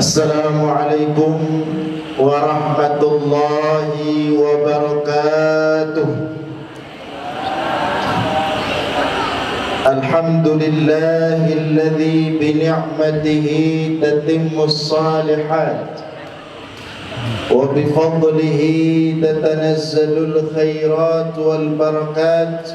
Assalamualaikum warahmatullahi wabarakatuh. Alhamdulillahilladzi bini'matihi tatimmus salihat wa bifadlihi tatanazzalul khairat wal barakat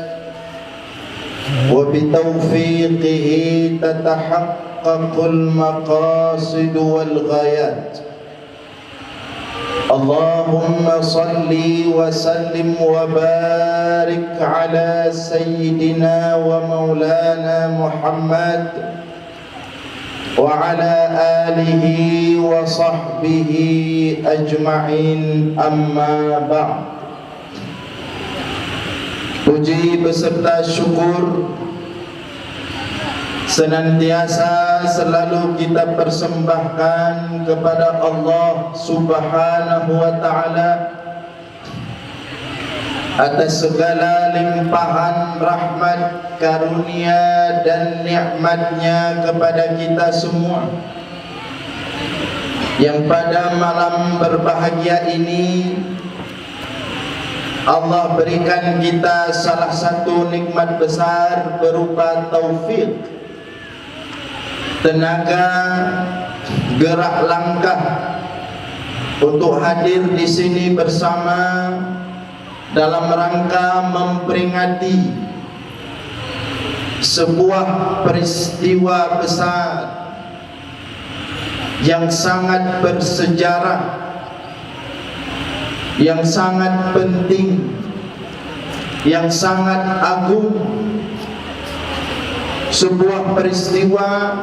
wa bitaufiqihi tatahaqqaqul maqasid wal ghayat. Allahumma salli wa sallim wa barik ala sayyidina wa maulana Muhammad wa ala alihi wa sahbihi ajma'in, amma ba'd. Puji beserta syukur senantiasa selalu kita persembahkan kepada Allah Subhanahu wa ta'ala atas segala limpahan rahmat, karunia dan nikmatnya kepada kita semua, yang pada malam berbahagia ini Allah berikan kita salah satu nikmat besar berupa taufik, tenaga, gerak langkah untuk hadir di sini bersama dalam rangka memperingati sebuah peristiwa besar yang sangat bersejarah, yang sangat penting, yang sangat agung. Sebuah peristiwa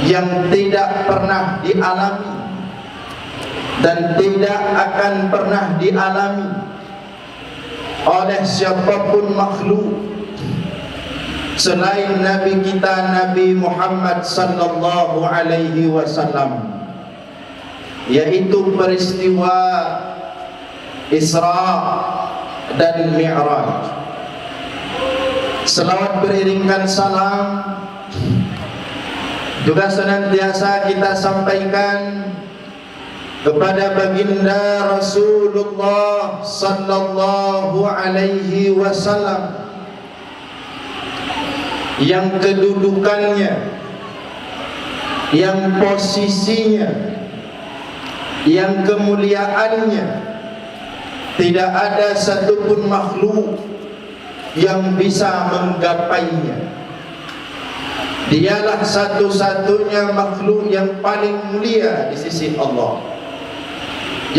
yang tidak pernah dialami dan tidak akan pernah dialami oleh siapapun makhluk selain Nabi kita Nabi Muhammad sallallahu alaihi wasallam, yaitu peristiwa Isra dan Mi'raj. Selawat beriringkan salam juga senantiasa kita sampaikan kepada baginda Rasulullah sallallahu alaihi wasallam, yang kedudukannya, yang posisinya, yang kemuliaannya tidak ada satupun makhluk yang bisa menggapainya. Dialah satu-satunya makhluk yang paling mulia di sisi Allah,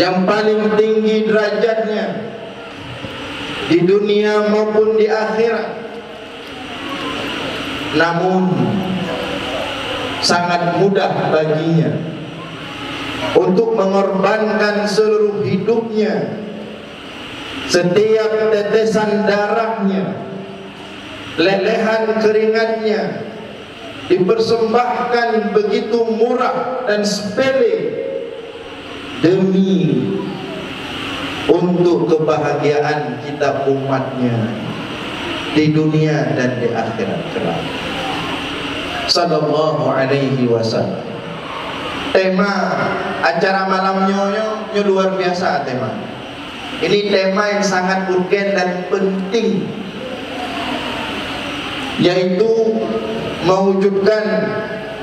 yang paling tinggi derajatnya di dunia maupun di akhirat. Namun sangat mudah baginya untuk mengorbankan seluruh hidupnya, setiap tetesan darahnya, lelehan keringatnya dipersembahkan begitu murah dan sepele demi untuk kebahagiaan kita umatnya di dunia dan di akhirat kelak. Sallallahu alaihi wasallam. Tema acara malam nyonya luar biasa tema. Ini tema yang sangat urgen dan penting, yaitu mewujudkan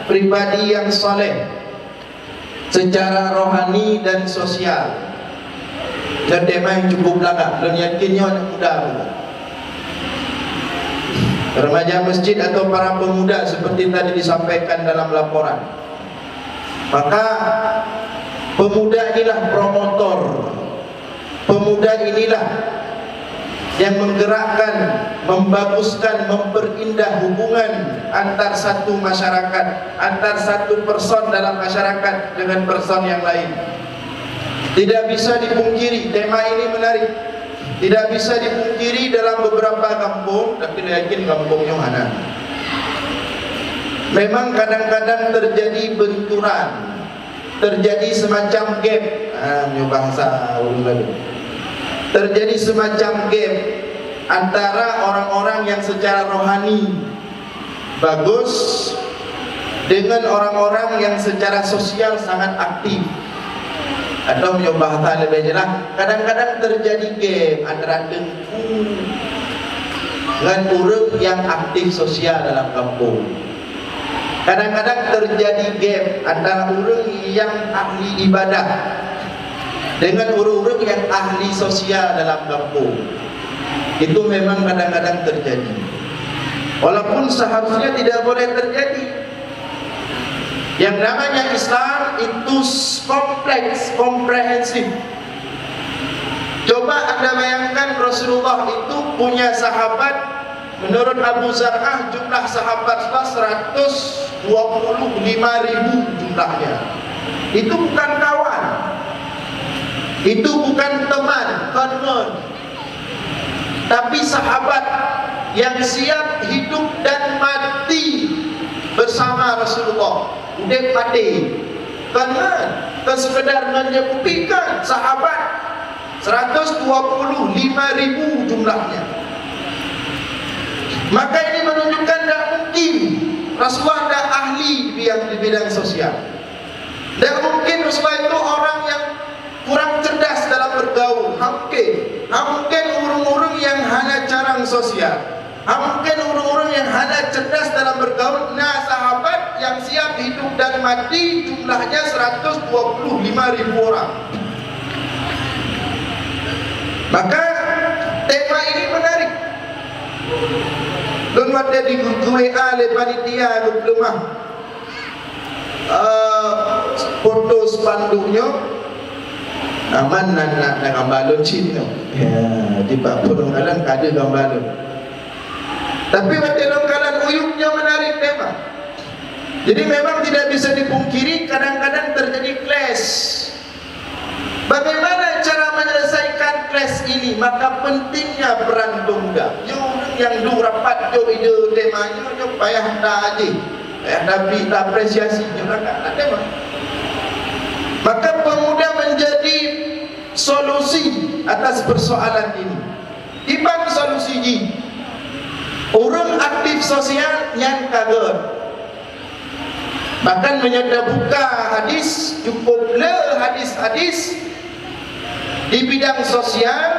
pribadi yang saleh secara rohani dan sosial. Dan tema yang cukup langka, dan yakinnya mudah. Remaja masjid atau para pemuda seperti tadi disampaikan dalam laporan. Maka pemuda inilah promotor, pemuda inilah yang menggerakkan, membaguskan, memperindah hubungan antar satu masyarakat, antar satu person dalam masyarakat dengan person yang lain. Tidak bisa dipungkiri, tema ini menarik. Tidak bisa dipungkiri dalam beberapa kampung, tapi saya yakin kampungnya mana. Memang kadang-kadang terjadi benturan, terjadi semacam gap. Bahasa ulun lagi. Terjadi semacam gap antara orang-orang yang secara rohani bagus dengan orang-orang yang secara sosial sangat aktif. Atau mencoba bahasa lebih jelas, kadang-kadang terjadi gap antara dengku dengan orang yang aktif sosial dalam kampung. Kadang-kadang terjadi gap antara orang yang ahli ibadah dengan orang-orang yang ahli sosial dalam kampung. Itu memang kadang-kadang terjadi, walaupun seharusnya tidak boleh terjadi. Yang namanya Islam itu kompleks, komprehensif. Coba anda bayangkan, Rasulullah itu punya sahabat, menurut Abu Zar'ah jumlah sahabat 125.000 jumlahnya. Itu bukan kawan, itu bukan teman, tapi sahabat yang siap hidup dan mati bersama Rasulullah. Udah mati karena sekedar menyebupikan sahabat 125.000 jumlahnya. Maka ini menunjukkan tidak mungkin Rasulullah tidak ahli di bidang sosial. Tidak mungkin Rasulullah itu orang yang kurang cerdas dalam bergaul. Mungkin orang-orang yang hanya jarang sosial. Mungkin orang-orang yang hanya cerdas dalam bergaul. Nah, sahabat yang siap hidup dan mati jumlahnya 125.000 orang. Maka tema ini menarik. Dan ada di WA oleh panitia lemah foto spanduknya aman nak gambar Cina. Ya, di Pak Purungkalan ada gambar. Tapi dalam uyuknya menarik tema. Jadi memang tidak bisa dipungkiri kadang-kadang terjadi clash. Bagaimana cara menyelesaikan clash ini? Maka pentingnya peran pemuda. Yang rapat jo ide temanya jo payah dah aje. Payah tapi tak apresiasi jo nak tema. Maka pemuda menjadi solusi atas persoalan ini. Ibang solusi ini. Orang aktif sosial yang kaget, bahkan menyenda buka hadis, cukup le hadis-hadis di bidang sosial,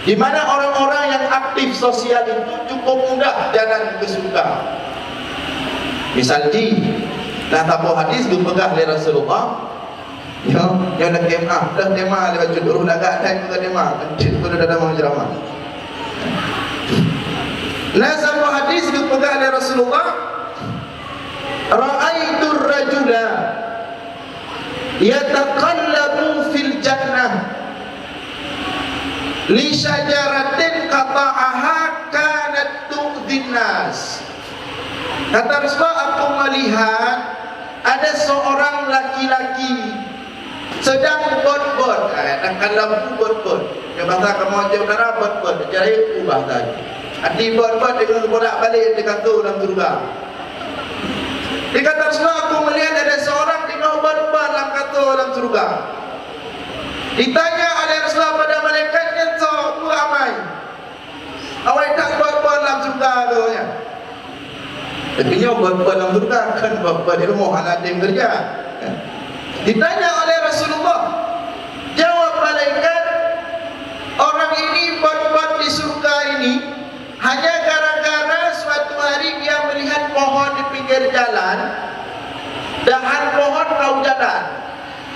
di mana orang-orang yang aktif sosial itu cukup mudah jalan ke surga. Misalnya, nah tahu hadis dipegah oleh Rasulullah, yang nak tema lewat judul laga dan juga tema, kecil pada dalam menjeramah. Nah, satu hadis dipegang oleh Rasulullah, ra'aitur rajula yataqallabu fil jannah li syajaratin qata'aha kanat tu'dhin nas. Kata Rasulullah, aku melihat ada seorang laki-laki sedang bot-bot, taqallabu bot-bot. Dia bahasa kamu aja udara bot-bot, jadi ubah tadi. Hati buat-buat dengan bolak-balik dekat tu dalam surga. Dia kata Rasulullah, aku melihat ada seorang di bawah buat-buat dalam kata dalam surga. Ditanya oleh Rasulullah pada malaikatnya, so, tu amai. Awak tak buat-buat dalam surga tu ya. Tapi dia buat-buat dalam surga kan buat-buat di rumah anak dia kerja. Ditanya oleh Rasulullah, jawab malaikat, orang ini buat-buat di surga ini hanya gara-gara suatu hari dia melihat pohon di pinggir jalan, dahan pohon kau jalan.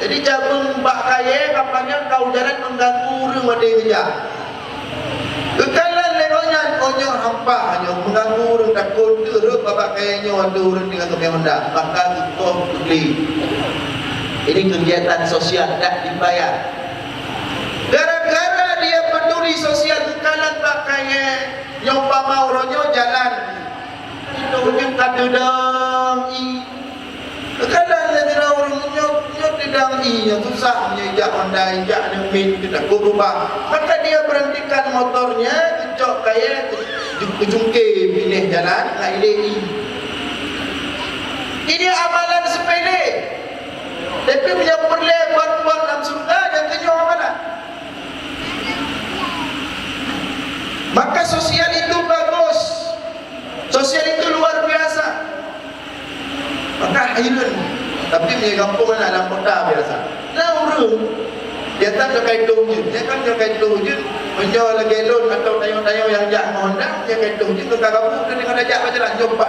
Jadi jagung mbak kaya kapannya kau jalan mengganggu rumah dia kerja. Kekalan legonya onyo hampa hanya mengganggu orang takut terus bapak kayaknya ada orang dengan kememendak maka kau beli. Ini kegiatan sosial tak dibayar. Gara-gara dia peduli sosial kekalan mbak kaya nyoba mau ronyo jalan itu mungkin kadang kadang ada orang nyok tidak susah menjak Honda injak nemin kita berubah maka dia berhentikan motornya kecok kayak kejungke pilih jalan nggak ini amalan sepele tapi punya perle buat dalam surga dan kenyok amalan. Maka sosial itu bagus, sosial itu luar biasa. Maka hairan. Tapi punya kampung mana dalam kota biasa. Nah orang dia tak pakai dohjun, dia kan pakai dohjun menjual galon atau tayung-tayung yang jak Honda, dia pakai dohjun ke kampung dan dengan ajak berjalan jom 4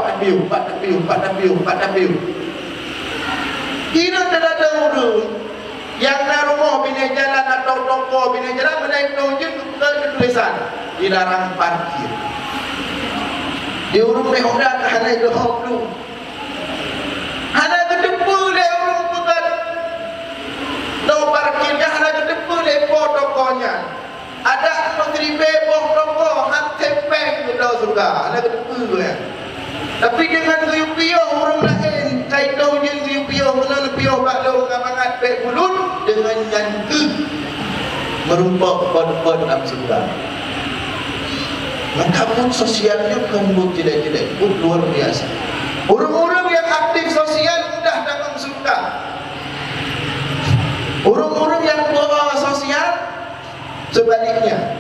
tabiu. Kira ada orang yang nak rumah bina jalan atau toko bina jalan menaik dohjun ke tulisan dilarang parkir. Di urung naik Honda ke naik dohok tu. Hana kedepu le urung bukan no parkirnya, hana kedepu le tokonya. Ada menteri beboh toko han tempeng ke dalam surga, hana kedepu ya. Tapi dengan guyup-guyup urung lain kai tau jeung guyup-guyup meuna piuh baklo ngamangat pek bulut dengan nyangke merupa pod-pod dalam surga. Maka pun sosialnya kembut jelek-jelek pun luar biasa. Orang-orang yang aktif sosial mudah dapat surga. Orang-orang yang bawa sosial sebaliknya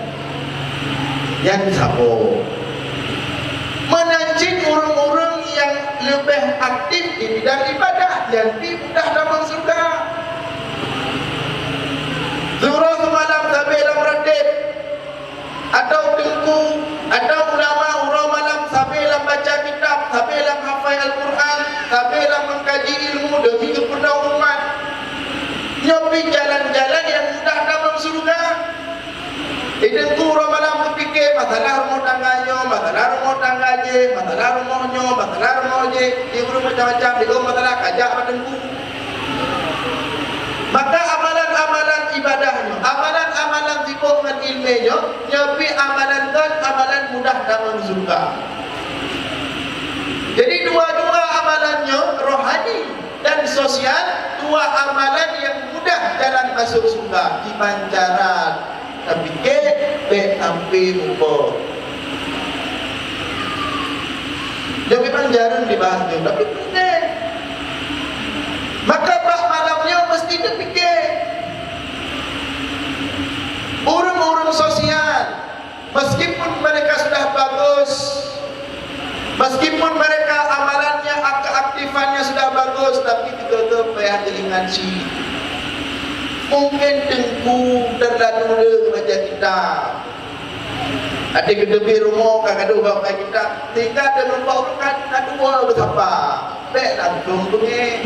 yang sabo menancing orang-orang yang lebih aktif di bidang ibadah yang mudah dapat surga. Zuhur semalam sampai dalam radit atau tengku atau ulama malam sampai dalam baca kitab, sampai dalam hafal Al-Quran, sampai dalam mengkaji ilmu demi kepentingan umat. Nyopi jalan-jalan yang mudah dapat surga. Tengku malam berfikir masalah rumah tangganya, masalah rumah tanggaje, masalah rumahnya, masalah rumahje, dia guru macam-macam, dia masalah kajak tengku. Maka amalan-amalan ibadahnya, amalan-amalan sibuk dengan ilmunya, nyopi amalan kan amalan mudah dapat surga. Jadi dua-dua amalannya rohani dan sosial, dua amalan yang mudah jalan masuk surga. Di pancaran tapi ke ampi mupo. Jadi pancaran dibahas tu, tapi penting. Maka bak malamnya mesti dipikir. Orang-orang sosial, meskipun mereka sudah bagus, meskipun mereka amalannya, keaktifannya sudah bagus, tapi juga payah jelingan si. Mungkin tengku terlalu baca kitab. Ada kedebi rumah kadang baca kitab, tinggal ada berapa orang kadang betapa. Baik langsung bunyi.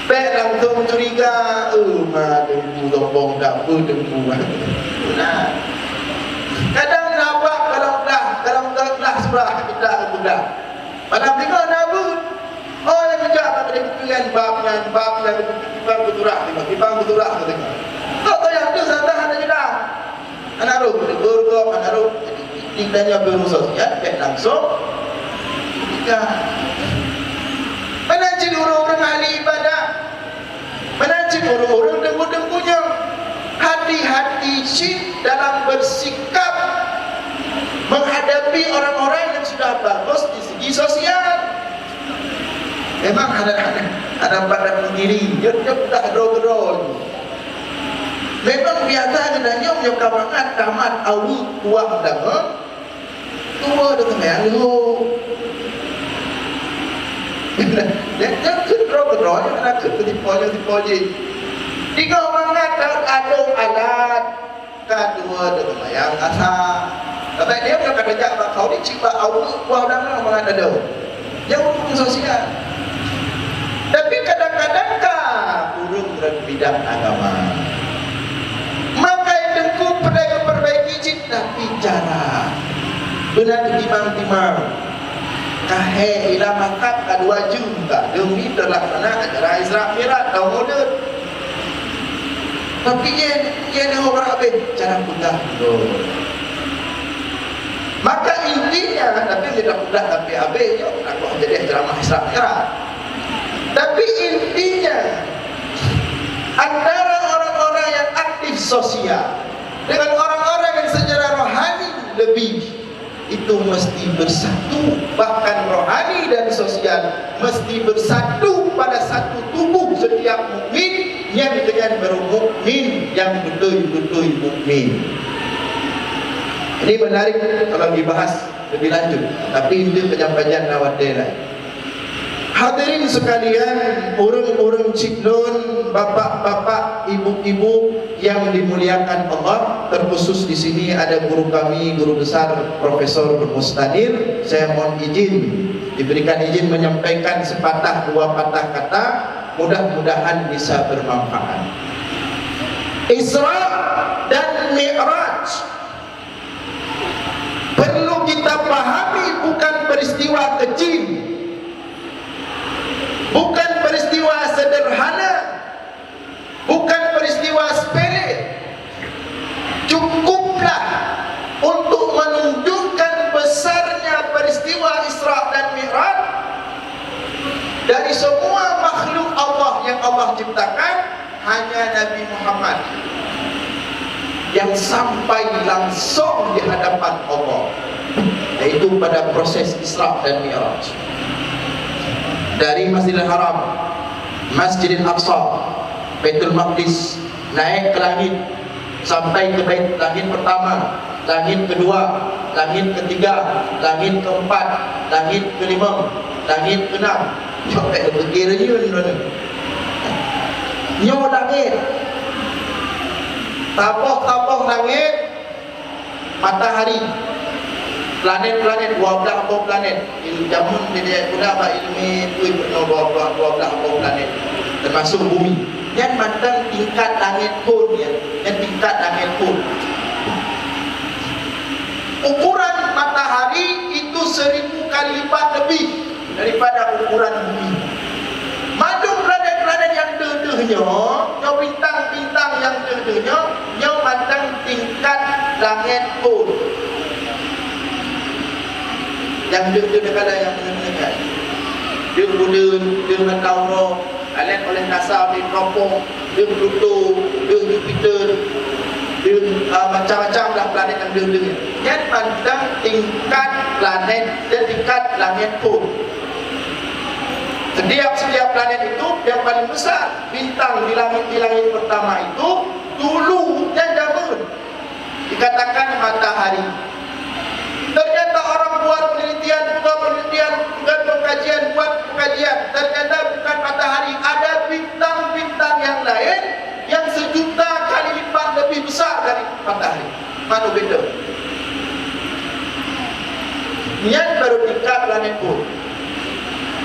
Baik langsung curiga, tengku sombong tak apa tengku. Nah. Kadang nampak kalau dah sebelah kita sudah. Pada tengok nabut. Oh yang juga apa dengan babnya timbang beturah tengok. Kau yang tu santai ada juga. Anak ru bergurau anak ru tinggalnya berusaha ya langsung. Ketika menancing orang-orang ahli ibadah, menancing orang-orang dengku-dengkunya, hati-hati sih dalam bersikap menghadapi orang-orang yang sudah bagus di segi sosial. Memang ada pada pendiri, dia sudah gerol-gerol. Memang biasa kenanya punya kamangan tamat awal kuah dah. Tua dah kemayang lu. Dia gerol-gerol, dia nak ketipu-tipu. Tiga orang ada alat, kedua dah kemayang asal. Tapi dia punya kerja bakau ni cipta awal kuah dah mana ada. Dia urus sosial. Tapi kadang-kadang urung dalam bidang agama. Maka yang dengku perbaiki cip tapi cara benar timang-timang. Kahe ila makat kadua juga demi terlaksana acara Isra Mi'raj tahun modern. Tapi dia orang apa? Cara mudah. Maka intinya tapi tidak mudah tapi abenya aku jadi ceramah Isra Mi'raj. Tapi intinya antara orang-orang yang aktif sosial dengan orang-orang yang secara rohani lebih itu mesti bersatu. Bahkan rohani dan sosial mesti bersatu pada satu tubuh setiap mukmin yang dengan bermukmin yang betul-betul mukmin. Ini menarik kalau dibahas lebih lanjut, tapi itu penyampaian Nawawi lain. Hadirin sekalian, orang-orang ciklon, bapak-bapak, ibu-ibu yang dimuliakan Allah, terkhusus di sini ada guru kami, guru besar Profesor Mustanir. Saya mohon diberikan izin menyampaikan sepatah dua patah kata, mudah-mudahan bisa bermanfaat. Isra dan Mi'raj perlu kita pahami bukan peristiwa kecil, bukan peristiwa sederhana, bukan peristiwa sepele. Cukuplah untuk menunjukkan besarnya peristiwa Isra dan Mi'raj. Dari semua makhluk Allah yang Allah ciptakan, hanya Nabi Muhammad yang sampai langsung di hadapan Allah, yaitu pada proses Isra dan Mi'raj. Dari Masjidil Haram, Masjidil Aqsa, Baitul Maqdis, naik ke langit sampai ke langit pertama, langit kedua, langit ketiga, langit keempat, langit kelima, langit keenam. Sampai berkira nyo langit, tapoh langit, matahari, planet-planet, 12 planet. Jamun dia pula apa ilmu tu penuh 12 planet, termasuk bumi. Yang mandang tingkat langit pun ya, yang tingkat langit pun. Ukuran matahari itu 1000 kali lipat lebih daripada ukuran bumi. Madu planet-planet yang duduknya, nyo bintang-bintang yang duduknya, nyo mandang tingkat langit pun. Yang duduk dekat yang menengah, dia mentauro, alat oleh NASA di teropong, dia Pluto, dia Jupiter, dia macam-macam lah planet yang duduknya. Yang mandang tingkat planet dan tingkat langit pun. Setiap planet itu yang paling besar bintang di langit pertama itu dulu yang zaman dikatakan matahari. Ternyata orang buat penelitian, buat pengkajian, ternyata bukan matahari, ada bintang-bintang yang lain yang 1.000.000 kali lipat lebih besar dari matahari. Mana beda? Yang baru tingkat planet pun.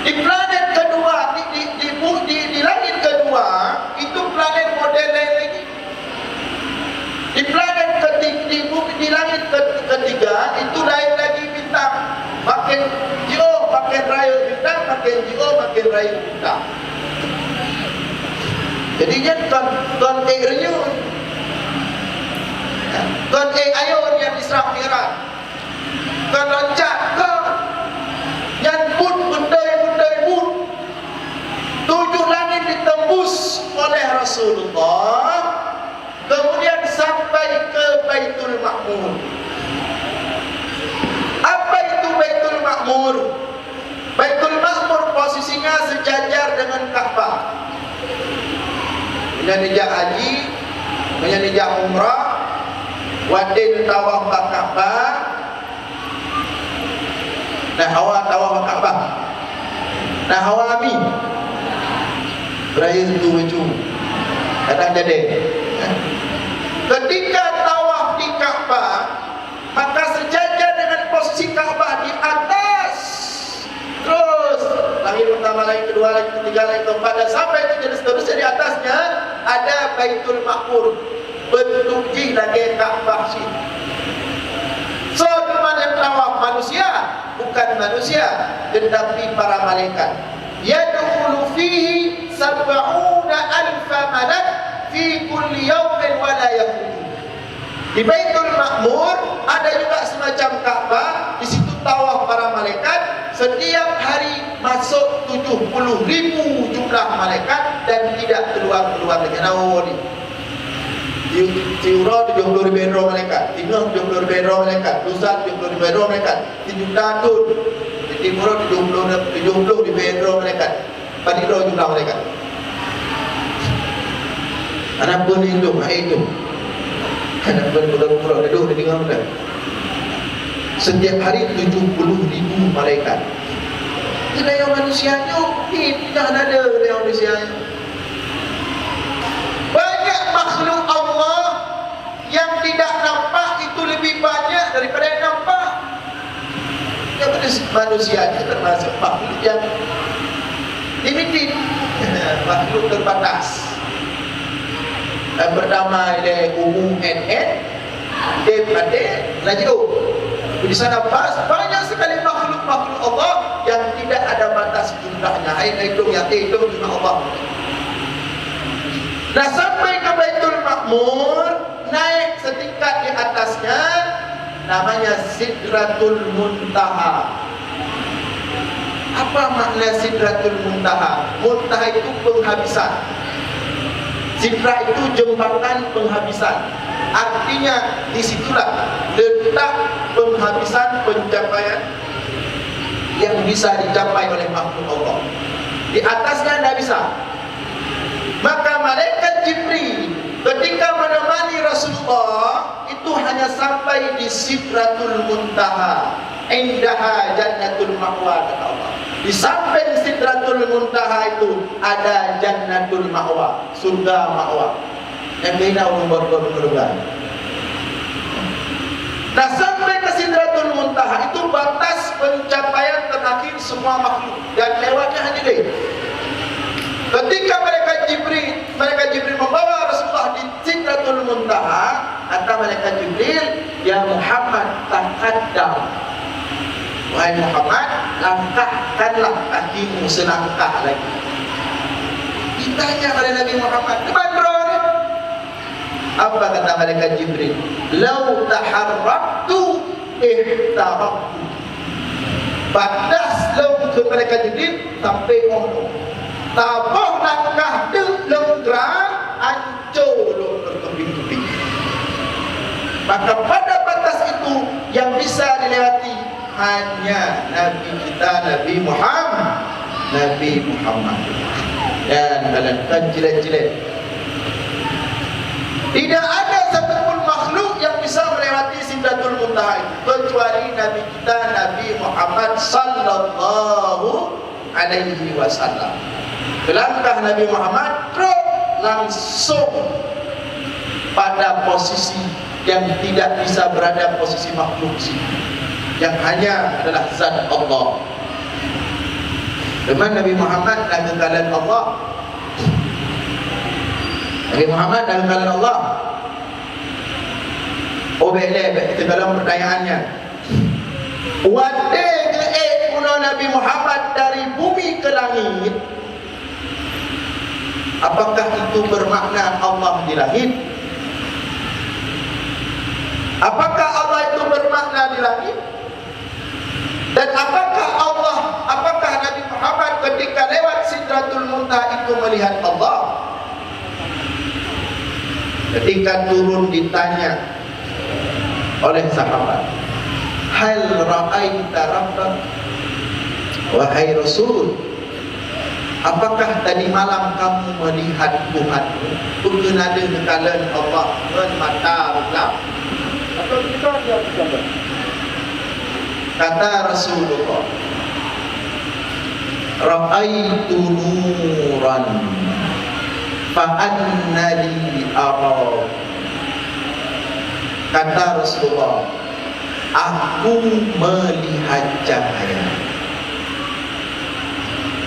Di planet kedua, di langit kedua, itu planet model lain lagi. Di planet ketiga, di langit ketiga, itu lain lagi bintang. Makin jauh, makin raya bintang, makin jauh, makin raya bintang. Jadinya tuan renyun, tuan ayun yang Isra Mi'raj, tuan loncat ke nyambut bendai-bendai pun 7 langit ditembus oleh Rasulullah, kemudian sampai ke Baitul Ma'mur. Apa itu Baitul Ma'mur? Baitul Ma'mur posisinya sejajar dengan Ka'bah. Bila nijak haji, bila nijak umrah, wadin tawaf Ka'bah, nah hawa tawaf Ka'bah, nah hawa ami berakhir tu macam kadang jadi. Ketika tawaf di Ka'bah, maka sejajar dengan posisi Ka'bah di atas, terus langit pertama, langit kedua, langit ketiga, langit keempat, dan sampai itu jadi seterusnya. Di atasnya ada Baitul Ma'mur, bentuk J lagi Ka'bah sini. So, yang tawaf manusia, bukan manusia, tetapi para malaikat. Yadkhulu fihi 70,000 malak fi kulli yawmin wa la yakhruju. Di Baitul Ma'mur ada juga semacam Ka'bah, di situ tawaf para malaikat. Setiap hari masuk 70,000 jumlah malaikat dan tidak keluar dengan awal. Tiura 70,000 malaikat, Timur 70,000 malaikat, Pusat 70,000 malaikat, Timur Datun, Timur 70,000 malaikat. Padiro jumlah malaikat. Anak pun hidup, itu. Anak pun pura-pura duduk di tengah muda. Setiap hari 70,000 malaikat. Tidak yang manusianya Mungkin tidak ada dari manusia. Banyak makhluk Allah yang tidak nampak itu lebih banyak daripada yang nampak. Yang manusia itu termasuk makhluk yang limited, makhluk terbatas. Bernama dia umum NN, daripada Najib. Di sana banyak sekali makhluk-makhluk Allah yang tidak ada batas jumlahnya. Hitung yang hitung cuma Allah. Nah, sampai ke Baitul Ma'mur, naik setingkat di atasnya, namanya Sidratul Muntaha. Apa makna Sidratul Muntaha? Muntaha itu penghabisan. Sidrah itu jembatan penghabisan. Artinya disitulah letak penghabisan pencapaian yang bisa dicapai oleh makhluk Allah. Di atasnya tidak bisa. Maka malaikat Jibril ketika menemani Rasulullah itu hanya sampai di Sidratul Muntaha, indaha jannatul ma'wa, kata Allah. Di samping Sidratul Muntaha itu ada jannatul ma'wa, surga ma'wa. Yang bina umur berkeluarga. Nah, sampai ke Sidratul Muntaha itu batas pencapaian terakhir semua makhluk, dan lewatnya hanya dia. Ketika malaikat Jibril membawa Rasulullah di Sidratul Muntaha, kata malaikat Jibril, "Ya Muhammad, taqaddam." Wahai Muhammad, langkahkanlah kakimu selangkah lagi. Ditanya pada Nabi Muhammad, "Kemana?" Apa kata malaikat Jibril? "Lau taharraktu ihtaraktu." Batas lau ke malaikat Jibril sampai ngomong. Tabuh langkah tu lenggerang, hancur berkeping-keping. Maka pada batas itu yang bisa dilewati hanya Nabi kita, Nabi Muhammad. Dan dalam jilid-jilid tidak ada satupun makhluk yang bisa melewati Sidratul Muntaha itu kecuali Nabi kita, Nabi Muhammad sallallahu alaihi wasallam. Langkah Nabi Muhammad langsung pada posisi yang tidak bisa berada posisi makhluk yang hanya adalah zat Allah. Dengan Nabi Muhammad dan kekalian Allah. Nabi Muhammad dan kekalian Allah. Kita dalam pertanyaannya, wadai ke Nabi Muhammad dari bumi ke langit, apakah itu bermakna Allah di langit? Apakah Allah itu bermakna di langit? Dan apakah Nabi Muhammad ketika lewat Sidratul Muntaha itu melihat Allah? Ketika turun ditanya oleh sahabat, "Hal ra'aita rabbak?" Wahai Rasul, apakah tadi malam kamu melihat Tuhanmu? Bukan ada kekalian Allah mata gelap. Atau kita ada gambar? Kata Rasulullah, "Ra'aitu nuran fa'anna li ara." Kata Rasulullah, aku melihat cahaya.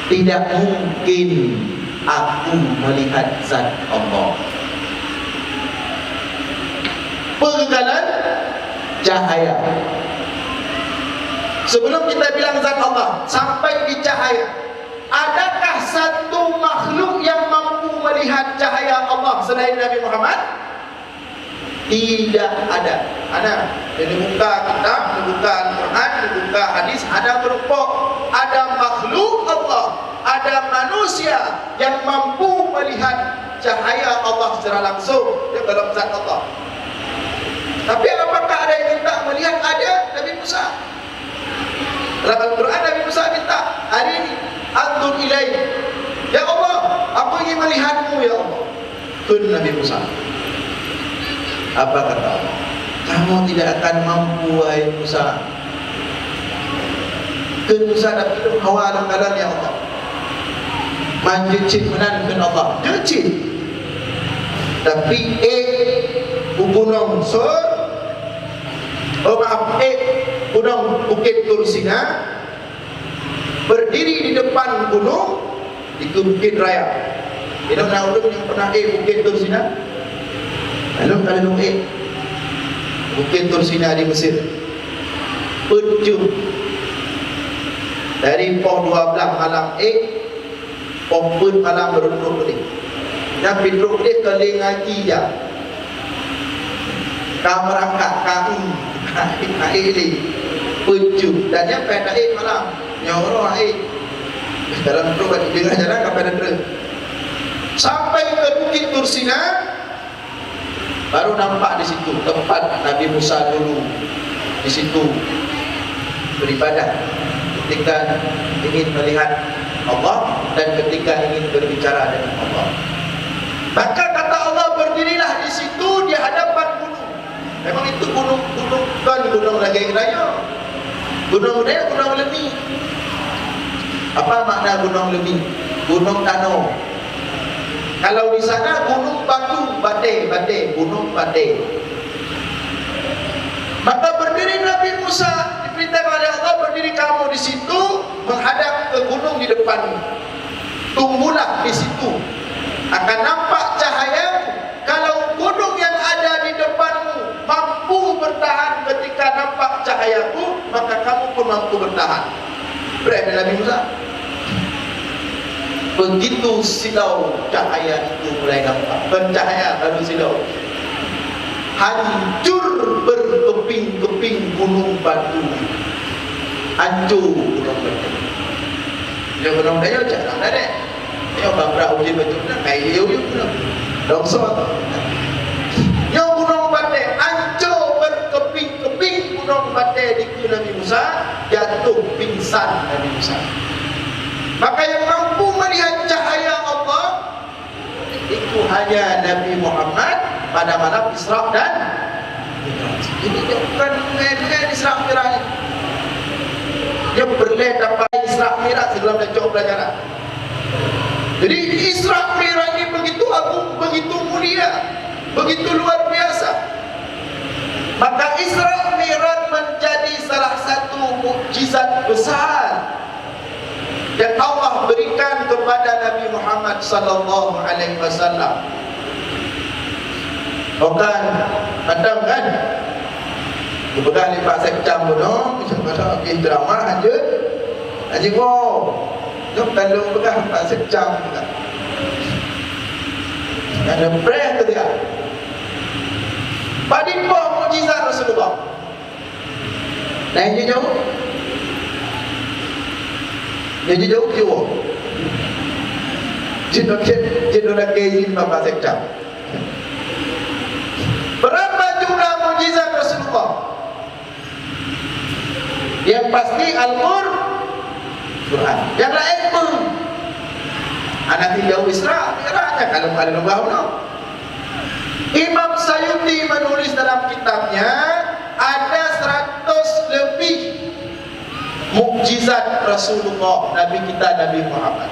Tidak mungkin aku melihat zat Allah. Pergaulan cahaya. Sebelum kita bilang zat Allah, sampai di cahaya. Adakah satu makhluk yang mampu melihat cahaya Allah selain Nabi Muhammad? Tidak ada. Jadi buka kitab, dibuka Al-Quran, dibuka hadis, ada berupuk. Ada makhluk Allah, ada manusia yang mampu melihat cahaya Allah secara langsung dalam zat Allah. Tapi apakah ada yang minta melihat? Ada. Nabi Musa dalam Al-Quran, Nabi Musa minta, "Hari ini antur ilaih." Ya Allah, aku ingin melihatmu ya Allah. Kun Nabi Musa. Apa kata Allah? Kamu tidak akan mampu wahai Musa. Kun Musa dah bilang hawa dalam keadaan ya Allah. manjecit menankan Allah jecit. Tapi gunung gunung Bukit Tursina berdiri di depan gunung itu Bukit Raya. Kita pernah yang pernah Bukit Tursina? Lalu kalau Bukit Tursina di Mesir Pecum dari pohon 12 malam pohon malam berunduk ni. Dan bidruk dia keling ngaji je. Kau merangkak kau ini Pecum dan yang pada malam nyorok dalam perut dengar jalan kepada terus sampai ke Bukit Tursina. Baru nampak di situ tempat Nabi Musa dulu di situ beribadah ketika ingin melihat Allah dan ketika ingin berbicara dengan Allah. Maka kata Allah, berdirilah di situ di hadapan gunung. Memang itu gunung bukan gunung Ragai Raya. Gunung Raya gunung Lemi. Apa makna gunung Lemi? Gunung Danau. Kalau di sana gunung batu, badai, gunung badai. Maka berdiri Nabi Musa, diperintahkan oleh Allah, berdiri kamu di situ menghadap ke gunung di depanmu. Tunggulah di situ, akan nampak cahaya. Kalau gunung yang ada di depanmu mampu bertahan ketika nampak cahayaku, maka kamu pun mampu bertahan. Berada Nabi Musa. Begitu silau cahaya itu mulai nampak. Pencahaya lalu silau. Hancur berkeping-keping gunung batu. Hancur gunung batu. Dia gunung daya jangan ada. Dia babrak uji batu nak kai dia gunung. Longsor. Yang gunung batu hancur berkeping-keping gunung batu di Nabi Musa, jatuh pingsan Nabi Musa. Maka yang mampu melihat cahaya Allah itu hanya Nabi Muhammad pada malam Isra dan Mi'raj. Ini dia bukan main-main Isra Mi'raj. Dia perlu dapat Isra Mi'raj sebelum dia jauh pelajaran. Jadi Isra Mi'raj ini begitu agung, begitu mulia, begitu luar biasa. Maka Isra Mi'raj menjadi salah satu mukjizat besar yang Allah berikan kepada Nabi Muhammad sallallahu alaihi wasallam. Bukan kadang kan kebetulan lipat sekjam bono macam drama aja aja jom kalau pegang 4 sekjam juga ada prayer tu dia pada mukjizat Rasulullah. Lain je jauh jadi jauh jauh. Jendol lagi Bapak Sekda. Berapa jumlah mukjizat Rasulullah? Yang pasti Al-Quran. Yang lain pun anak jauh Isra, Mi'rajnya kalau ada lubang. Imam Sayuti menulis dalam kitabnya ada 100 lebih mukjizat Rasulullah Nabi kita Nabi Muhammad.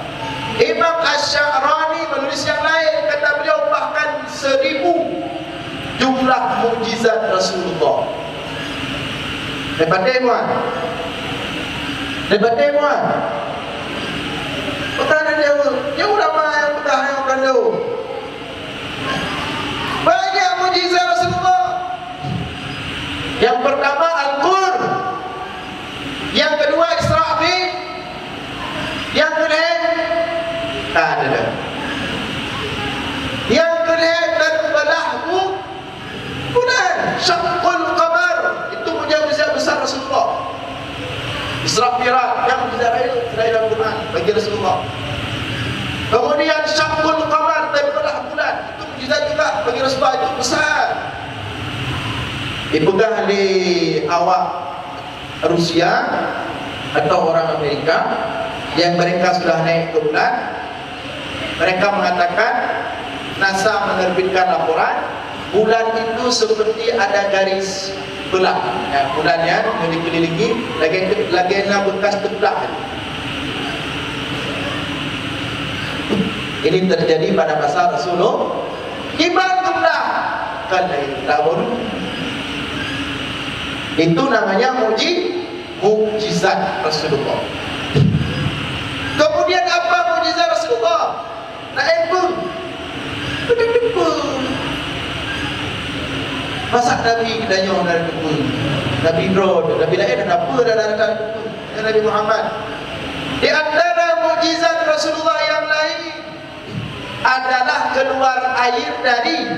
Imam Asy-Sya'rani menulis yang lain, kata beliau bahkan 1000 jumlah mukjizat Rasulullah. Hebat dewan. Pertanyaan dia ulama yang bertahan dulu. Banyak mukjizat Rasulullah. Yang pertama Al-Qur'an. Yang kedua Isra Mi'raj. Yang kedua ada. Yang kedua terbelahu bulan syaqqul qamar. Itu mukjizat besar Rasulullah. Isra Mi'raj yang mukjizat dalam Quran bagi Rasulullah. Kemudian syaqqul qamar terbelah bulan. Itu mukjizat juga bagi Rasulullah, itu besar. Dipegang di awak Rusia atau orang Amerika yang mereka sudah naik ke bulan. Mereka mengatakan, NASA menerbitkan laporan, bulan itu seperti ada garis belah. Ya, bulannya dikelilingi legenda bekas tebelah. Ini terjadi pada masa Rasulullah. Kibar gemdah kan tahun. Itu namanya mukjizat Rasulullah. Kemudian apa mukjizat Rasulullah? Naik pun debu. Masak Nabi kedanya dari debu. Nabi Ibrahim, Nabi lain dan apa dan debu. Nabi Muhammad. Di antara mukjizat Rasulullah yang lain adalah keluar air dari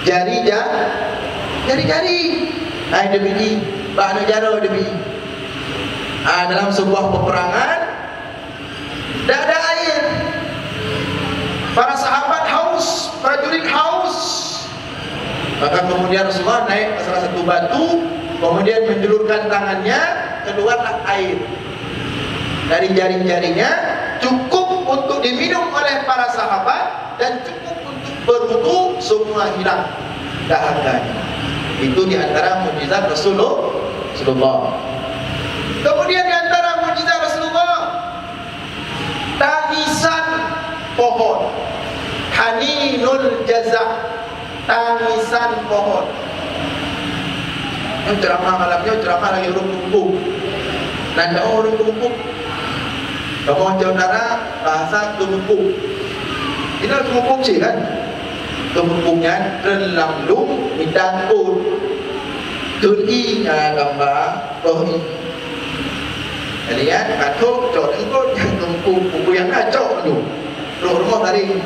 jari-jari. Air demi bahana jaro demi. Dalam sebuah peperangan tidak ada air. Para sahabat haus, prajurit haus. Maka kemudian Rasulullah naik ke salah satu batu, kemudian menjulurkan tangannya, keluarlah air dari jari-jarinya, cukup untuk diminum oleh para sahabat dan cukup untuk berwudu, semua hilang dahaganya. Itu di antara mukjizat Rasulullah. Kemudian di antara mukjizat Rasulullah, tangisan pohon, haninul jazak, tangisan pohon. Yang ceramah malamnya ceramah lagi urung tumpuk. Nanda urung tumpuk. Kamu saudara bahasa tumpuk. Ini tumpuk sih kan? Tumpuknya terlalu midangkut. Tuli gambar tohi. Lihat katuk cok engkau yang tumpuk buku yang kacau tu. Rumah tadi.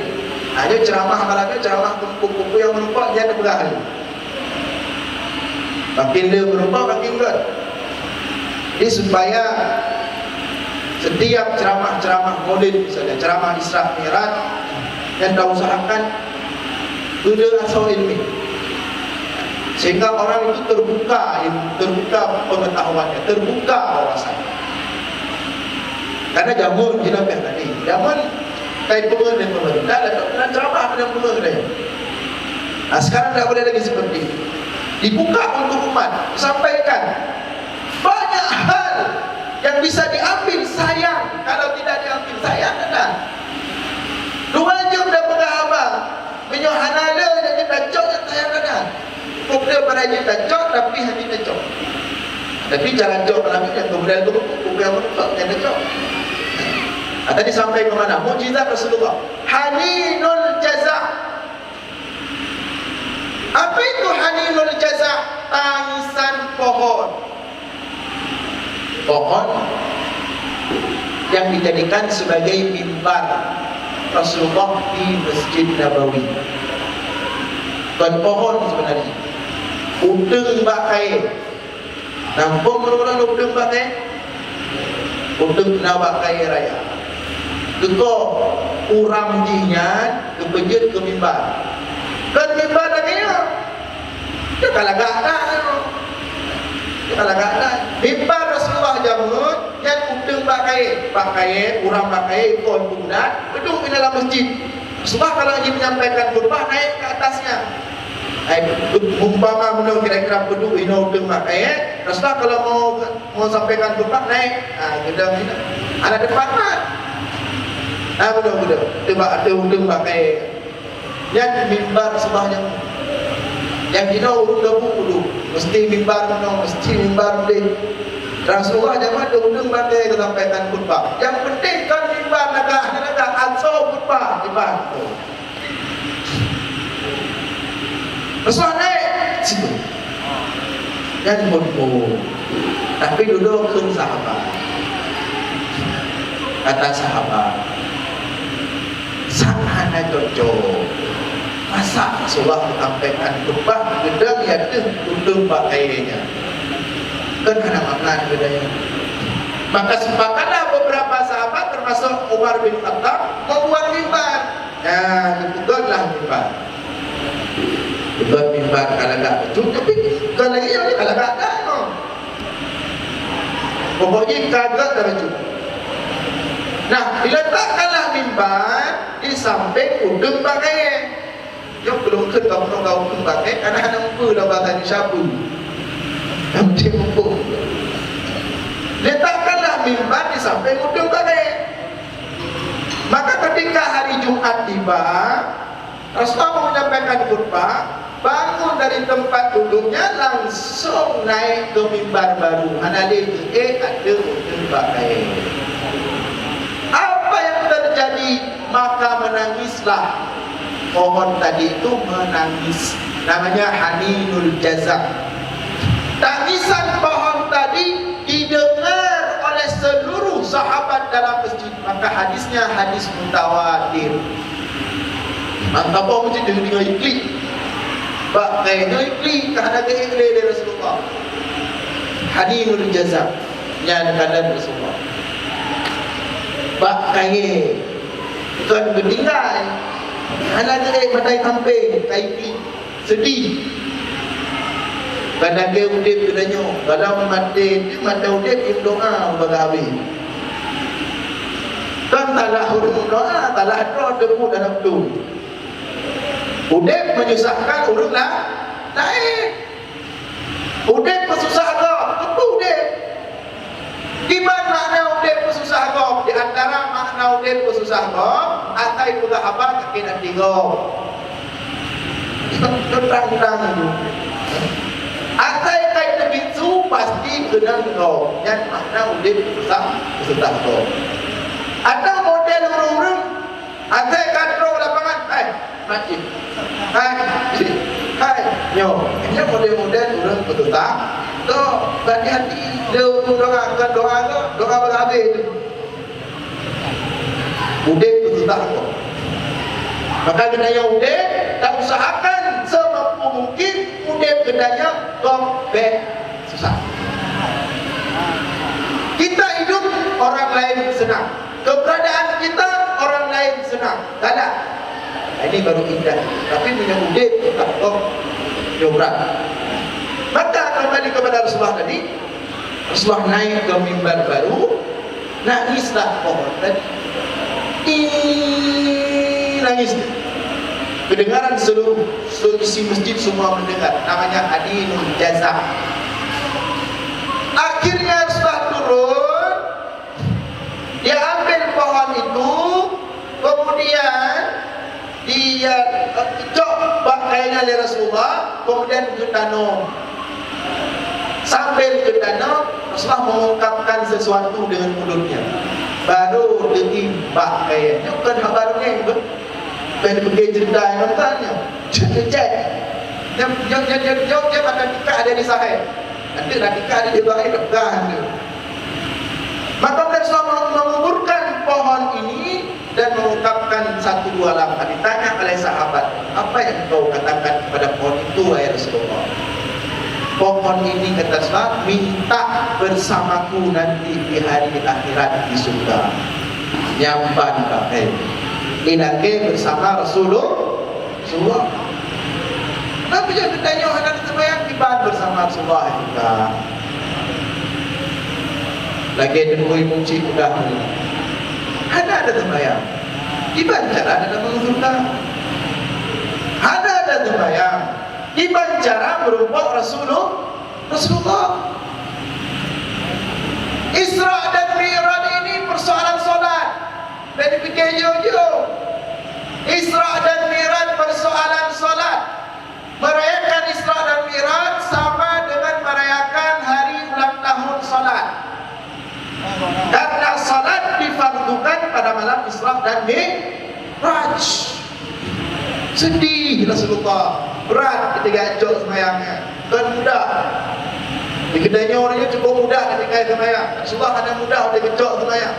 Ayo ceramah malamnya ceramah tumpuk buku yang merupakan dia berahli. Makin dia berubah makin kuat. Jadi supaya setiap ceramah-ceramah maulid, misalnya ceramah Isra Mi'raj, yang kita usahakan duduk asal ilmi, sehingga orang itu terbuka pengetahuannya, terbuka wawasannya. Karena jamun kita tadi, jamun kait bunga dan pemerintah dan ceramah dan bunga dia. Nah sekarang tidak boleh lagi seperti itu. Dibuka untuk umat, disampaikan banyak hal yang bisa diambil, sayang kalau tidak diambil, sayang kan. 2 jam dah pegang abang menyohanala dan kita cok yang sayang kan. Pukul pada kita cok tapi hati kita cok. Tapi cara cok malam yang kemudian itu pukul yang menutup yang kita cok. Tadi sampai ke mana? Mukjizat Rasulullah. Haninul jazak. Apa itu haninul jazak? Tangisan pohon. Pohon yang dijadikan sebagai mimbar Rasulullah di Masjid Nabawi. Bukan pohon sebenarnya. Udeng bakai. Nampak mula-mula udeng bakai? Udeng nabakai raya. Kekau uram jinya kepejut ke mimbar. Kan mimbar lagi ya. Dia kalagak dah. Mimbar Rasulullah jamun yang udeng pakai uram pakai kon bundan duduk di dalam masjid. Rasulullah kalau ingin menyampaikan khutbah naik ke atasnya. Umpama menurut kira-kira duduk ini udeng pakai. Rasulullah kalau mau sampaikan khutbah naik. Kita ada depan mat. Benar. Tiba ada udeng pakai. Yang mimbar Rasulullah yang kita urut debu dulu. Mesti mimbar deh. Rasulullah jangan undang pakai kesampaian khutbah. Yang penting kan mimbar negah asal khutbah mimbar. Rasulullah naik situ. Dan khutbah. Tapi duduk ke sahabat. Kata sahabat, sangat cocok. Masa Rasulullah menyampaikan khutbah gedang ya undang pakainya. Kan ada makna bedanya. Maka sepakatlah beberapa sahabat termasuk Umar bin Khattab membuat mimbar. Dibuatlah mimbar. Dibuat mimbar kalagak betul, tapi kalau lagi yang kalagak tak. Pokoknya kagak dah betul. Nah, diletakkanlah mimbar di samping udeng pakaian. Yang belum kau pakai anak-anak muka dah bahkan syabu. Nanti mumpung. Letakkanlah mimbar di samping udung pakai. Maka ketika Jumat tiba, Rasulullah menyampaikan khutbah, bangun dari tempat duduknya langsung naik ke mimbar baru. Ada pakai. Apa yang terjadi? Maka menangislah pohon tadi itu, menangis. Namanya haninul jazak. Tangisan pohon tadi didengar oleh seluruh sahabat dalam masjid. Maka hadisnya hadis mutawatir. Maka pohon masjid dengan iklik. Bakainya iklik kerana keiklik dari Rasulullah. Haninul jazak. Yang kata Rasulullah. Bakai tuan bertinggal. Anak dia batai kamping, kaiki, sedih. Kadang dia udip kedanya, kadang mati, dia mati udip, dia doa bagawi. Kan taklah huruf doa, taklah doa debu dalam tu. Udip menyusahkan urut lah, naik. Udip bersusah kau, apa udip? Di mana makna udip bersusah kau? Di antara makna udip bersusah kau, atai pula apa kaki nak tinggal. Terang-terang itu. Atai kai begitu pasti kena kau. Yang makna udip bersusah kau. Ada model orang-orang, atai kadro lapangan, macam, nyo, ini model-model orang bersusah. Tu, hati-hati. Dia doa berhabis. Udip bersusah kau. Maka kedanya udip, tak usahakan semampu mungkin udip kedanya kau susah. Kita hidup orang lain senang, keberadaan kita orang lain senang. Tak ada. Ini baru indah. Tapi punya udip tak kau berat. Maka kembali kepada Rasulullah tadi, Rasulullah naik ke mimbar baru, nangislah pohon tadi. Nangis. Kedengaran seluruh isi masjid semua mendengar. Namanya hadinul jazak. Akhirnya Rasulullah turun, dia ambil pohon itu, kemudian dia cok pakaiannya oleh Rasulullah, kemudian ditanam. Sambil ditanam, Rasulullah mengungkapkan sesuatu dengan mulutnya. Baru ditimbak kayaknya bukan kabarnya itu. Pada pergi cerita yang tanya, cek. Dia makan tikar ada di sahih. Nanti nak tikar ada di bawah depan tu. Maka Rasulullah menguburkan pohon ini dan mengungkapkan satu dua lafaz. Ditanya oleh sahabat, apa yang kau katakan kepada pohon itu, wahai Rasulullah? Pohon ini kata Rasulullah, minta bersamaku nanti di hari akhirat di surga. Nyampan pakai. Inake bersama Rasulullah. Kenapa dia bertanya hendak sembahyang tiban bersama Rasulullah juga? Lagi temui kunci udah. Ada sembahyang. Tiban cara ada surga. Ada sembahyang. Tiban cara merupakan Rasulullah. Isra dan Mi'raj ini persoalan solat. Dan dipikir jauh-jauh. Isra dan Mi'raj persoalan solat. Merayakan Isra dan Mi'raj sama dengan merayakan hari ulang tahun solat. Karena solat difardukan pada malam Isra dan Mi'raj. Sedih Rasulullah. Berat ketika jauh semayangnya. Kan mudah. Di kedainya orangnya cukup mudah ketika semayang. Rasulullah hanya mudah untuk kecok semayang.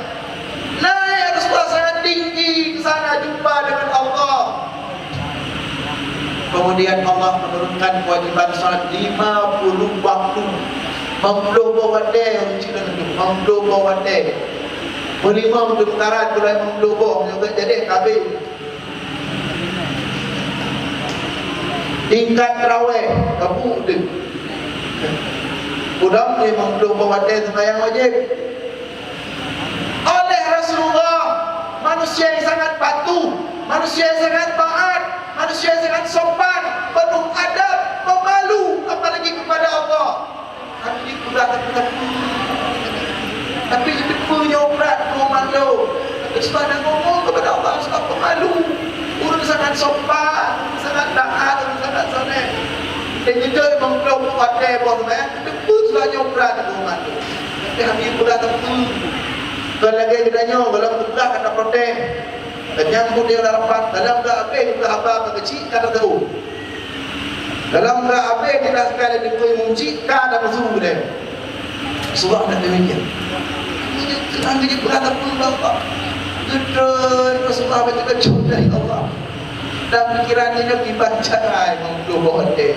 Naik Rasulullah sangat tinggi ke sana jumpa dengan Allah. Kemudian Allah menurunkan kewajiban salat 50 waktu. 50 waktu untuk 50 waktu. Berlima untuk karat mulai 50 juga jadi kabin. Tingkat terawih kabut tu. Udang 50 waktu sembahyang wajib. Oleh Rasulullah, manusia yang sangat patuh, manusia yang sangat taat, manusia yang sangat sopan, penuh adab, pemalu, apalagi kepada Allah. Tapi sudah tapi itu punya berat, malu. Tapi sebenarnya ngomong kepada Allah, sudah pemalu. sangat sopan, sangat taat, sangat soleh. Dan juga mengkelompok pada bos saya, debu sulanya berat rumah tu. Tapi habis pula tentu. Kalau lagi bedanya, kalau belah kata protes. Dan nyambut dia rapat, dalam tak habis juga apa kecil kata tahu. Dalam tak habis kita sekali dikoi munci kata musuh dia. Sebab nak demikian. Jangan jadi berkata pun bapak. Gedun Rasulullah baca kecil dari Allah. Dan pikirannya dibaca mengkuduh bohong dia.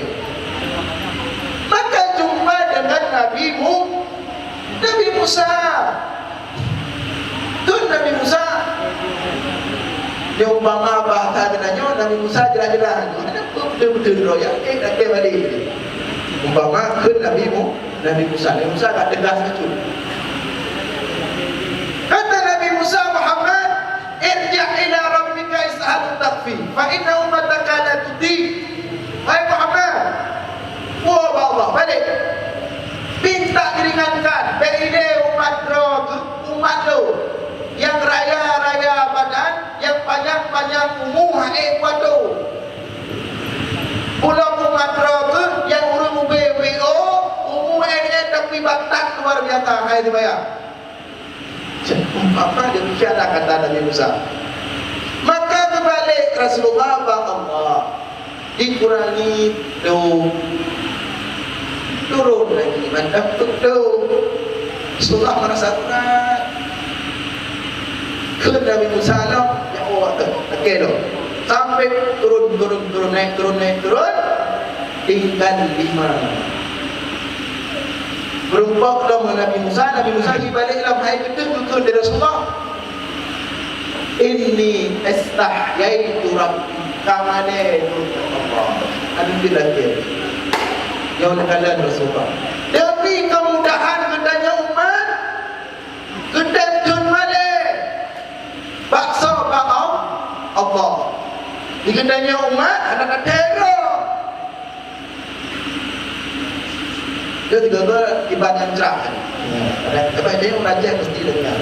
Maka jumpa dengan Nabi Musa. Itu Nabi Musa. Dia umpama bahasa dengannya Nabi Musa jelas-jelas. Ada betul-betul royak. Nak balik. Umpama ke Nabi Musa. Nabi Musa tak tegas kecil. Kata Nabi Musa Muhammad, irja' ila rabbika is'al takfi fa inna ummataka la tuti. Hai Muhammad, Allah balik. Minta diringankan berile umat lo yang raya-raya badan, yang panjang-panjang umur hae kuatu. Pulau umat lo yang urung BWO umur hae tapi batak luar biasa hai dibayar. Apa dia bicara kata Nabi Musa. Maka berbalik Rasulullah Allah dikurangi turun lagi mantap betul. Rasulullah merasa berat. Ke Nabi Musa lah ya Allah okey dah. Sampai turun naik tinggal 5. Berumpak dalam Nabi Musa pergi balik dalam hai betul dari Rasulullah. Inni astahyaitu rabbi kamane Allah. Alhamdulillah dia. Yang kalian Rasulullah. Demi kemudahan hendaknya umat kedai jun malik. Bakso bakau Allah. Dikendanya umat anak teror. Dia juga ibadah cerah. Sebab dia belajar mesti dengar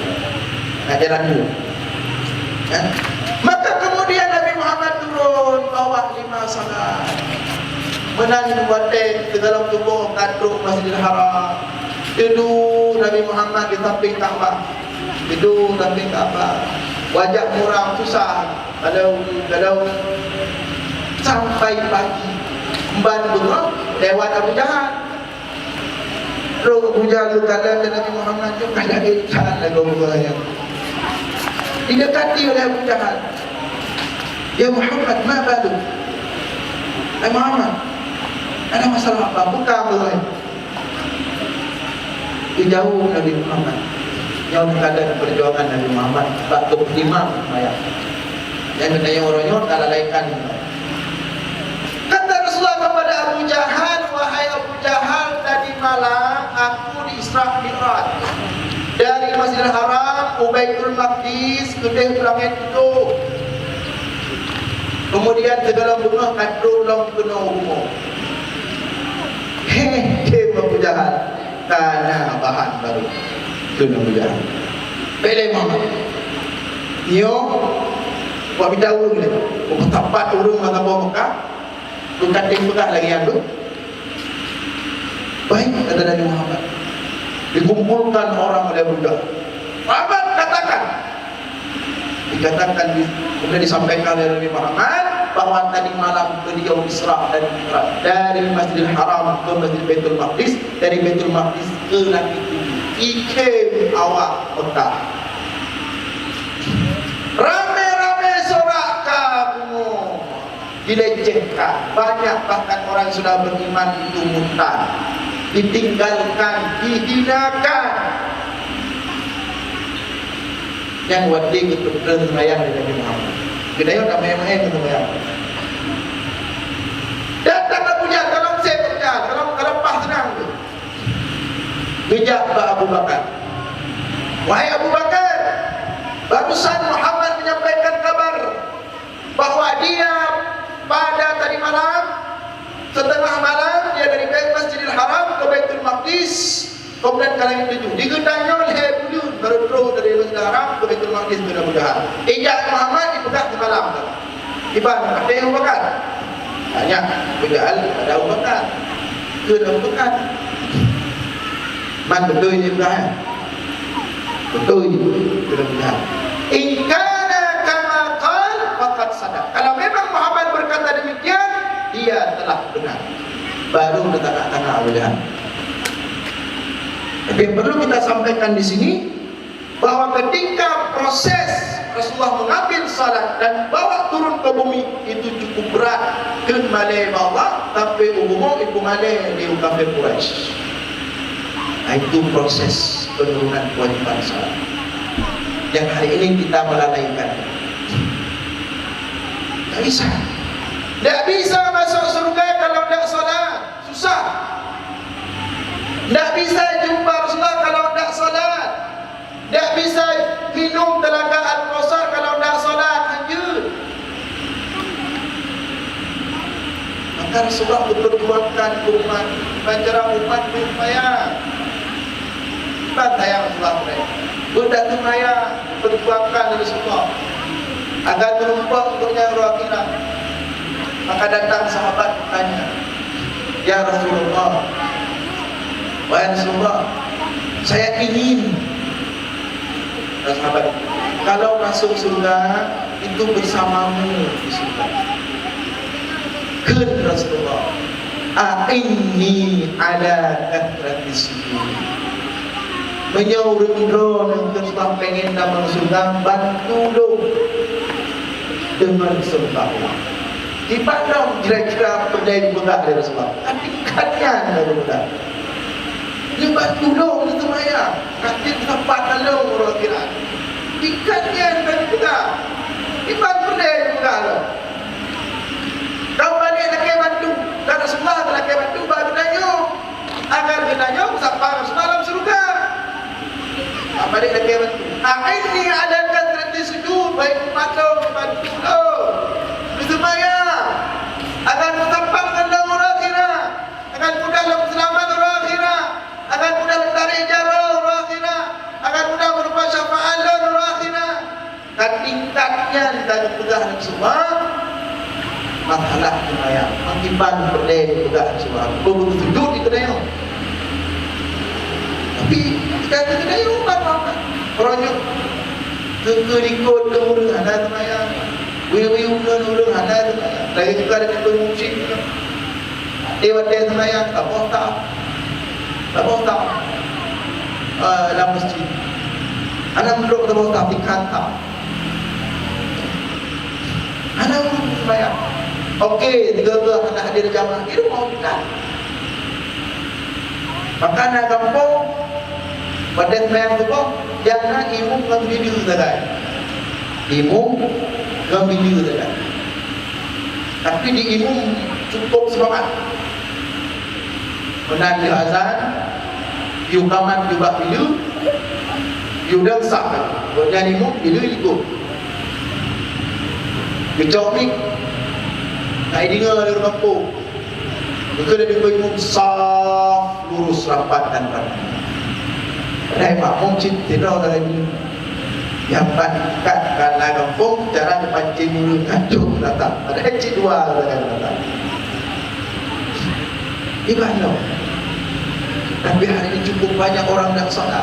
ajaran dulu. Maka kemudian Nabi Muhammad turun bawa 5 salat. Menang buatin ke dalam tubuh kadruk Masjidil Haram. Duduk Nabi Muhammad di samping Kaabah. Duduk samping Kaabah. Wajah muram susah. Kalau sampai pagi Mban bunga lewat Abu Jahal. Abu Jahal kata Nabi Muhammad tu kena ikat lagu bunga. Didekati oleh Abu Jahal. Ya Muhammad, ma balu? Hai Muhammad, ada masalah apa? Buka bunga. Dijauh Nabi Muhammad. Yang keadaan perjuangan Nabi Muhammad tak terima ayat. Yang katanya orangnya tak lalaikan. Kata Rasulullah kepada Abu Jahal, wahai Abu Jahal, tadi malam aku di Isra Mi'raj dari Masjidil Haram ke Baitul Maqdis ke langit itu. Kemudian segala bunga kadruk long penuh umur. Hei Abu Jahal, tanah bahan baru. Itu Abu Jahal. Pilih Muhammad. Yo, buat bidau ni. Buat tempat urung maka bawa Mekah. Bukan tinggal lagi yang tu. Baik kata Nabi Muhammad. Dikumpulkan orang oleh Abu Jahal. Muhammad katakan. Dikatakan kemudian disampaikan oleh Nabi Muhammad bahawa tadi malam beliau Isra dan Mi'raj dari Masjidil Haram ke Masjid Baitul Maqdis, dari Baitul Maqdis ke langit bumi. Ikem awak Mekah. Rame-rame sorak kamu dilecehkan. Banyak bahkan orang sudah beriman itu murtad, ditinggalkan, dihinakan. Yang wadi keturunan sembahyang dari Nabi Muhammad. Kedaya tak main-main ke sembahyang. Datang Abu Jahal dalam sepeda, dalam pas senang tu. Bijak Abu Bakar. Wahai Abu Bakar, barusan Muhammad menyampaikan kabar bahawa dia pada tadi malam, setengah malam dia dari Masjidil Haram ke Baitul Maqdis, kemudian ke langit tujuh. Digedangnya oleh bujur baru terus dari Masjidil Haram ke Baitul Maqdis bin Abu Jahal. Ijaz Muhammad dipegang semalam. Iban ada yang Abu Bakar. Banyak Bilal ada Abu Bakar. Ke Abu Bakar. Man betul ini Ibrahim. Betul ini Ibrahim. In kana kama qal faqad sadaq. Kalau memang Muhammad berkata demikian, dia telah benar. Baru kita katakan Abraham. Tapi yang perlu kita sampaikan di sini bahwa ketika proses Rasulullah mengambil salat dan bawa turun ke bumi itu cukup berat ke malai bawah tapi umum ibu malai di kafir Quraisy. Itu proses penurunan kewajiban salat yang hari ini kita melalaikan. Tak bisa. Tak bisa masuk surga kalau tak salat. Susah. Tak bisa jumpa Rasulullah kalau tak salat. Tak bisa minum telaga Al-Kausar kalau tak salat. Lanjut. Maka Rasulullah memperjuangkan umat, mengajar umat berupaya. Bukan saya Rasulullah mereka. Budak tu maya perjuangkan Rasulullah agar menumpang untuknya rohakina. Maka datang sahabat bertanya, ya Rasulullah, wahai Rasulullah, saya ingin. Dan sahabat, kalau masuk surga itu bersamamu di surga. Ken Rasulullah, a'inni ala kathratis sujud. Menyuruh dan Rasulullah pengen dalam surga, bantu dong dengan sembahlah. Di pandang kira-kira pendai berat dari Rasulullah. Tingkatnya dari berat. Dia bantu dong itu maya. Kata tempat dalam orang kira. Tingkatnya dari berat. Di bantu pendai berat loh. Kau balik lagi bantu. Dan Rasulullah lagi bantu baru nanya. Agar nanya sampai Rasulullah dalam surga. Balik lagi bantu. Ini ada katrati sujud. Baik patong bantu dong. Itu maya. Agar bertampang dengan orang akhirat, agar mudah dalam selamat orang akhirat, agar mudah mencari jarah orang akhirat, agar mudah berupa syafaat orang akhirat. Dan tingkatnya dari pegahan semua masalah dunia. Akibat berdaya pegahan semua. Begitu sujud di kedai. Tapi kita di kedai apa? Orangnya kekerikut kemudian ada dunia. Wiu-wiu nurung ada tu, lagi juga ada tu musik. Dewa dia tu yang tak botak, dalam masjid. Anak duduk tak botak di kantor. Anak duduk sembahyang. Okey, tiga-tiga anak hadir jamaah itu mau kita. Maka anak kampung pada sembahyang tu pun jangan imum dengan video saja. Imum gembira saja. Tapi di imum cukup semangat. Benar di azan, diukaman juga bila, diudang sah. Benar imum bila ikut. Kecok ni, nak dengar dari kampung. Maka dia imum sah, lurus, rapat dan rapat. Padahal makmum tidak dari ini. Yang pangkat karena kampung cara dipancing mulut kacung datang. Ada cik dua datang. Ibadah. Tapi hari ini cukup banyak orang yang salat.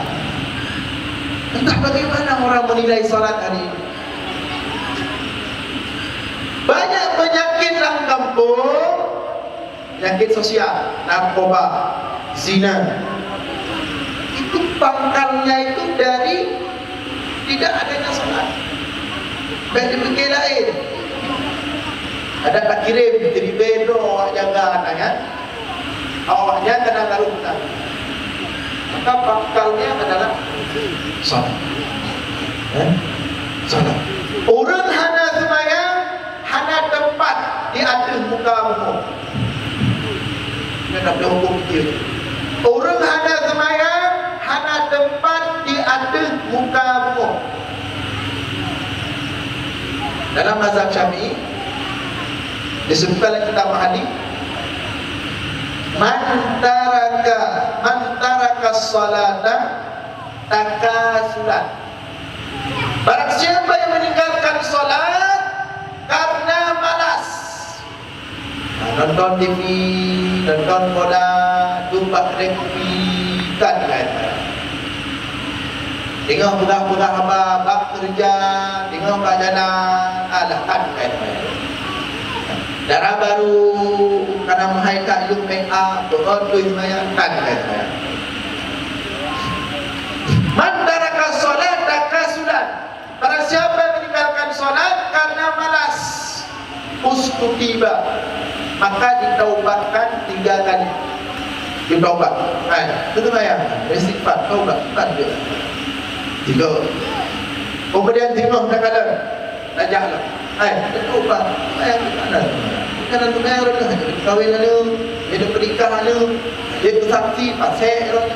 Entah bagaimana orang menilai salat hari ini. Banyak penyakit dalam kampung, penyakit sosial, narkoba, zina. Itu pangkalnya itu dari tidak adanya salat. Bagi fikir lain. Ada tak kirim jadi bedo awak jaga kan? Awaknya kena larutan. Maka pangkalnya adalah salat. Salat. Orang hana sembahyang, hana tempat di atas muka umum. Dia tak boleh hukum dia. Orang hana sembahyang, hana tempat di atas muka umum. Dalam mazhab Syafi'i disebutkan dalam kitab hadis, man taraka salata takasulan. Barang siapa yang meninggalkan salat karena nonton TV, nonton bola, jumpa kedai kopi, kan tengok budak-budak hamba bak kerja, tengok kat jalan, alah kan darah baru karena menghaikat look make up, berotoi semayang, kan man taraka solat takasulan, barang siapa yang meninggalkan solat karena malas, ustutiba, maka ditaubatkan 3 kali. Ditaubat, itu semayang, istighfar, taubat, dia 3. Kemudian tengok dah kala najahlah, taubat, semayang mana? Kan tu semayang dah kahwin lalu, dia pernikah lalu, dia bersaksi pasal orang.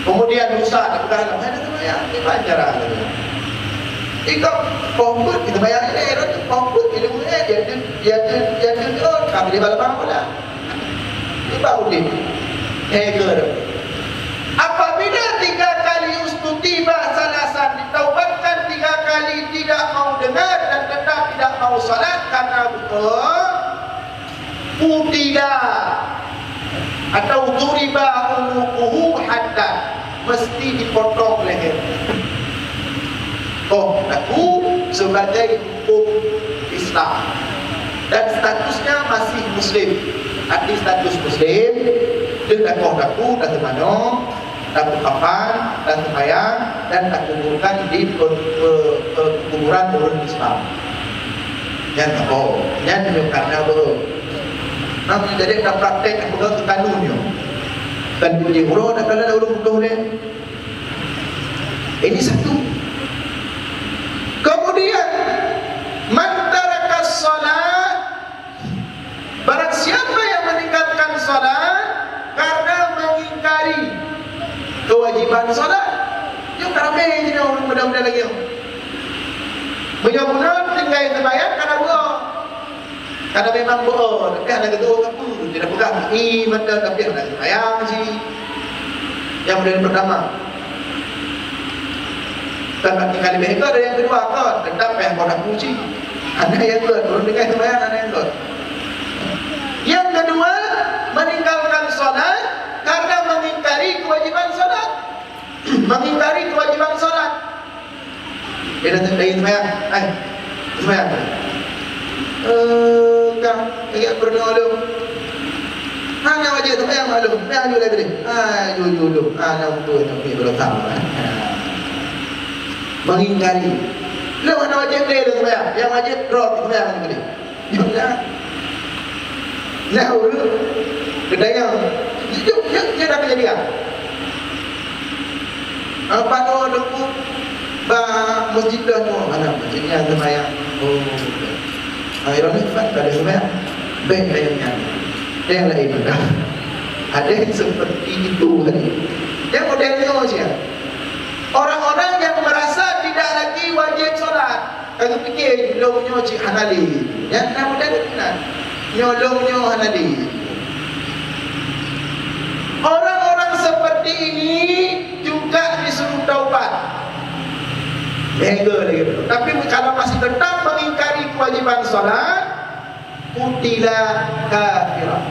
Kemudian dosa tak pegang dalam ada semayang, dia belajar lah. Ikut fokus kita bayar ini, orang tu fokus ilmu ni, dia kami di balapang pula. Dia baru dia hacker. Apabila 3 kali ustutiba salasan, ditaubatkan 3 kali tidak mau dengar dan tetap tidak mau salat karena betul putida atau duriba unuquhu hatta, mesti dipotong leher. Aku sebagai hukum Islam dan statusnya masih muslim. Arti status muslim, dia dah aku dah termanung, dah berkafan, dah sembahyang dan dah kuburkan di kuburan turun Islam. Yang yang karena nanti jadi dah praktek aku ke kanunnya. Dan punya huruf dah kala dah ulung butuh dia. Ini satu. Kemudian man tarakas salat, barang siapa yang meninggalkan salat karena mengingkari kewajiban salat. Dia ramai je orang muda-muda lagi. Benar-benar tinggal sembahyang karena buah. Karena memang buah, tapi ada ketua apa? Dia dah pegang mata tapi ada sembahyang je. Yang model pertama. Tanpa tinggal lebih itu ada yang kedua kan, tetap yang kau nak puji. Ada yang kedua, turun tinggal sembahyang, ada yang kedua. Yang kedua, meninggalkan solat karena mengingkari kewajiban solat. Mengingkari kewajiban solat. Dia dah sembahyang, sembahyang. Kang, ingat berdoa dulu. Hanya wajib sembahyang malu, sembahyang dulu lagi. Dulu. Nak tu tapi belum tahu. Mengingkari. Lu mana wajib dia sembahyang? Yang wajib drop sembahyang ni. Jangan. Nah, dulu kedayang. Dia dah kejadian. Apa tu masjid dah tu mana masjidnya sembahyang. Ironis kan pada sembahyang. Baik ayatnya. Yang lain dah. Ada yang seperti itu tadi. Yang modelnya macam orang-orang yang merasa tidak lagi wajib solat. Aku fikir nyolongnya cik Hanali. Yang nama dia benar. Nyolongnya Hanali. Orang-orang seperti ini juga disuruh taubat. Lega lagi. Tapi kalau masih tetap mengingkari kewajiban solat, kutila kafirah,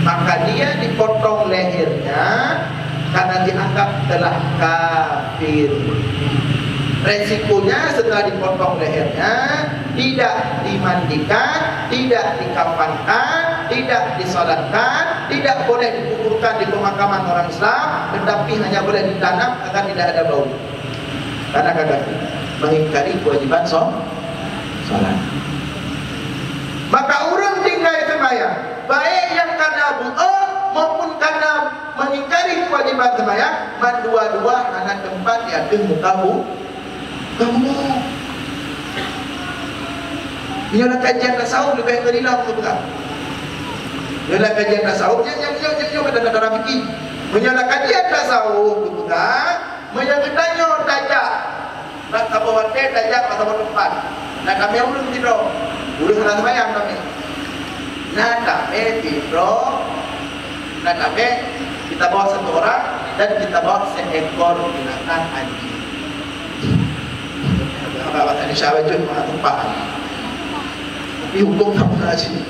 maka dia dipotong lehernya karena dianggap telah kafir. Resikonya setelah dipotong lehernya, tidak dimandikan, tidak dikafankan, tidak disolatkan, tidak boleh dikuburkan di pemakaman orang Islam, tetapi hanya boleh ditanam agar tidak ada bau. Karena kagak mengingkari kewajiban solat. Maka orang tinggal sembahyang, baik yang karena bu'ah maupun karena mengingkari kewajiban sembahyang, dua-dua anak tempat di atas mukamu. Kamu ialah kajian tasawuf lebih dari lah untuk bukan. Ialah kajian tasawuf yang kata fikir. Ialah kajian tasawuf untuk bukan. Menyangkut tanya tajak. Nak kabar wadah tajak atau tempat. Nak kami belum tidur. Udah salah sembahyang kami. Nak kami tidur. Nak kami kita bawa 1 orang dan kita bawa seekor binatang anjing. Apa bahasa Indonesia wajib tempat. dihukum sama sini.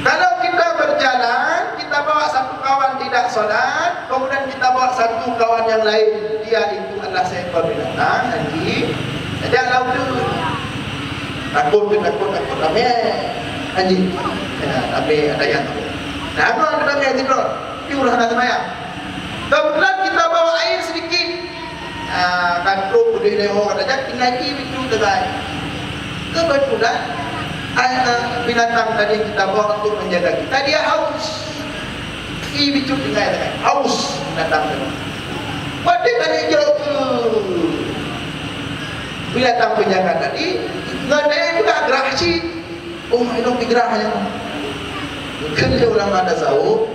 Kalau kita berjalan, kita bawa satu kawan tidak solat, kemudian kita bawa satu kawan yang lain, dia itu adalah seekor binatang, anjing, ajak laut dulu. Takut ramai anjing, ramai ada yang takut. Nah, aku ada ramai tidur, diulah nak semayang. Kemudian kita bawa air sedikit, kantruk putih leho kata tinggal itu tegai. Kebetulan binatang tadi yang kita bawa untuk menjaga kita, dia haus. Bicu tinggal tegai, haus binatang tadi. Pada tadi jauh ke binatang penjaga tadi, ngadai juga gerah sih. Oh, itu gerahnya. Mungkin dia orang ada tahu,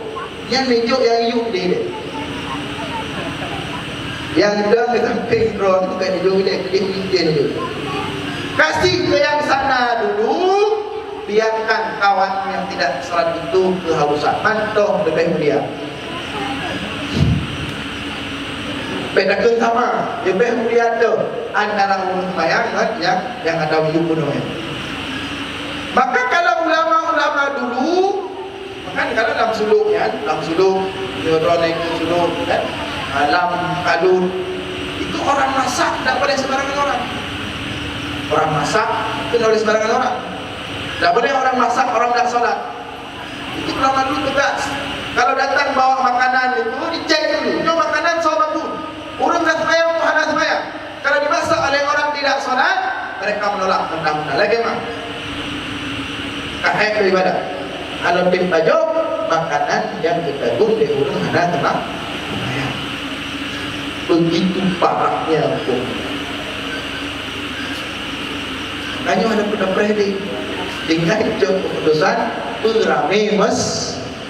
yang nejuk yang yuk dia. Yang dah ke samping drone bukan dia dia. Kasih ke yang sana dulu, biarkan kawan yang tidak salat itu kehausan. Mantoh lebih mulia. Bedakan sama, lebih mulia tu antara ulun mayang yang ada hidup penuhnya. Maka kalau ulama-ulama dulu, maka kalau dalam suluk, drone itu suluk, kan? Alam kadun itu orang masak tidak boleh sembarangan orang. Orang masak itu tidak boleh sembarangan orang. Tidak boleh orang masak orang tidak solat. Itu ulama dulu tegas. Kalau datang bawa makanan itu dicek dulu. Itu makanan sobat pun. Urung dah sembahyang, Tuhan dah sembahyang. Kalau dimasak oleh orang tidak solat, mereka menolak mentah-mentah. Lagi mah kahek beribadah. Kalau dipajuk makanan yang kita guna di urung ada tenang. Begitu parahnya hukum. Makanya ada pendapat dengan keputusan beramai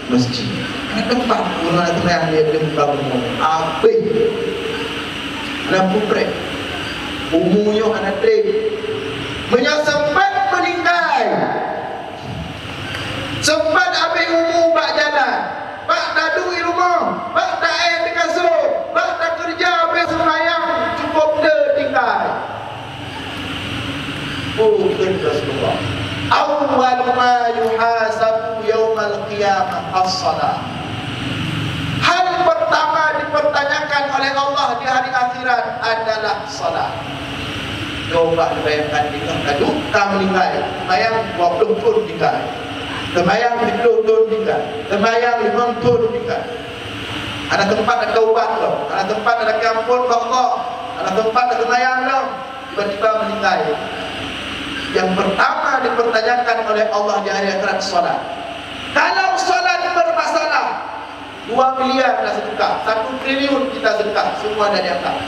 masjid. Ada tempat ulama yang dia muka umum. Apa? Lampu prek. Umumnya anak trek. Sempat meninggal. Sempat ambil umum bak jalan. Bak dadu di rumah. Bak tak air di kasut. Bak tak kerja habis sembahyang. Cukup dia tinggal. Bukan Rasulullah. Awal ma yuhasabu yawmal qiyamah as-salat. Hal pertama dipertanyakan oleh Allah di hari akhirat adalah salat. Coba bayangkan dengan dadu kamu meninggal. Sembahyang 20 pun tinggal. Sembahyang 30 pun tinggal. Sembahyang 50 pun tinggal. Ada tempat ada taubat loh. Ada tempat ada kampun Allah. Ada tempat ada sembahyang loh. Tiba-tiba meninggal. Yang pertama dipertanyakan oleh Allah di hari akhirat salat. Kalau salat bermasalah, 2 miliar dah sedekah, 1 triliun kita sedekah, semua dah diangkat.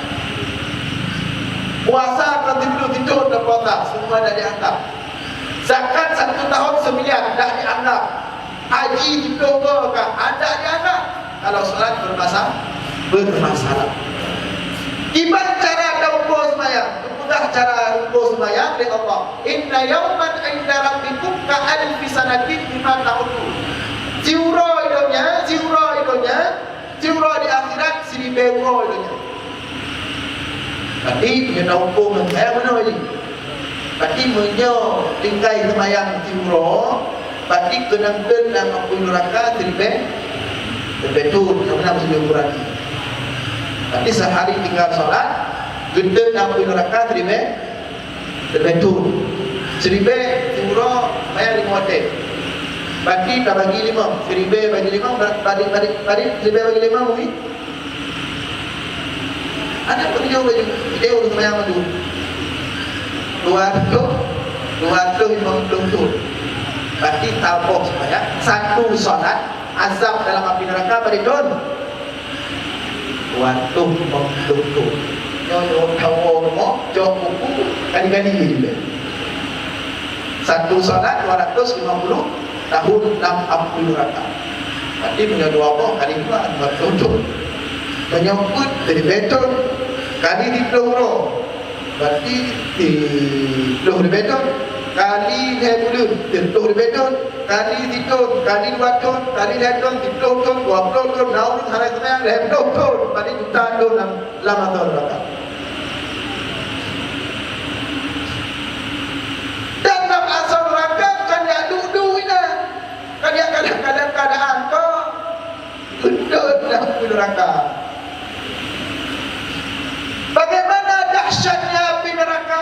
Puasa kalau tidur dah puasa, semua dah diangkat. Zakat 1 tahun 1 miliar dah dianggap. Haji tidur ke ada dianggap. Kalau salat bermasalah. Gimana cara anda ukur sembahyang? Mudah cara ukur sembahyang oleh Allah. Inna yawman inda rabbikum ka'alfi sanatin bima ta'udun. Ziura hidupnya, ziura di akhirat 1000 euro hidupnya. Berarti punya ukur saya mana lagi? Berarti punya tingkai sembahyang ziura, berarti kena-kena dalam api neraka 1000 betul, namanya mesti diukur. Berarti sehari tinggal solat, gendut api neraka 1000 betul. 1000 ziura bayar 5 hotel. Berarti dah bagi 5, 1000 bagi 5, bagi 1000 bagi 5 mungkin. Ada video video sembahyang dulu. 250 tu. Berarti taboh sembahyang satu solat azab dalam api neraka beridun. 250 tu. Nyo tawo mo jok buku kali-kali dia. Satu solat 250 tahun 60 rakaat. Berarti punya 20 kali 2 menyebut dari betul kali di peluru. Berarti di peluru betul kali 20 peluru betul kali tidur kali 2 ton kali 2 ton 10 ton 20 ton naun hari semua 20 ton berarti juta ton lama tahun rakaat. Dan dalam asal neraka keadaan kau gendut dalam api neraka. Bagaimana dahsyatnya api neraka?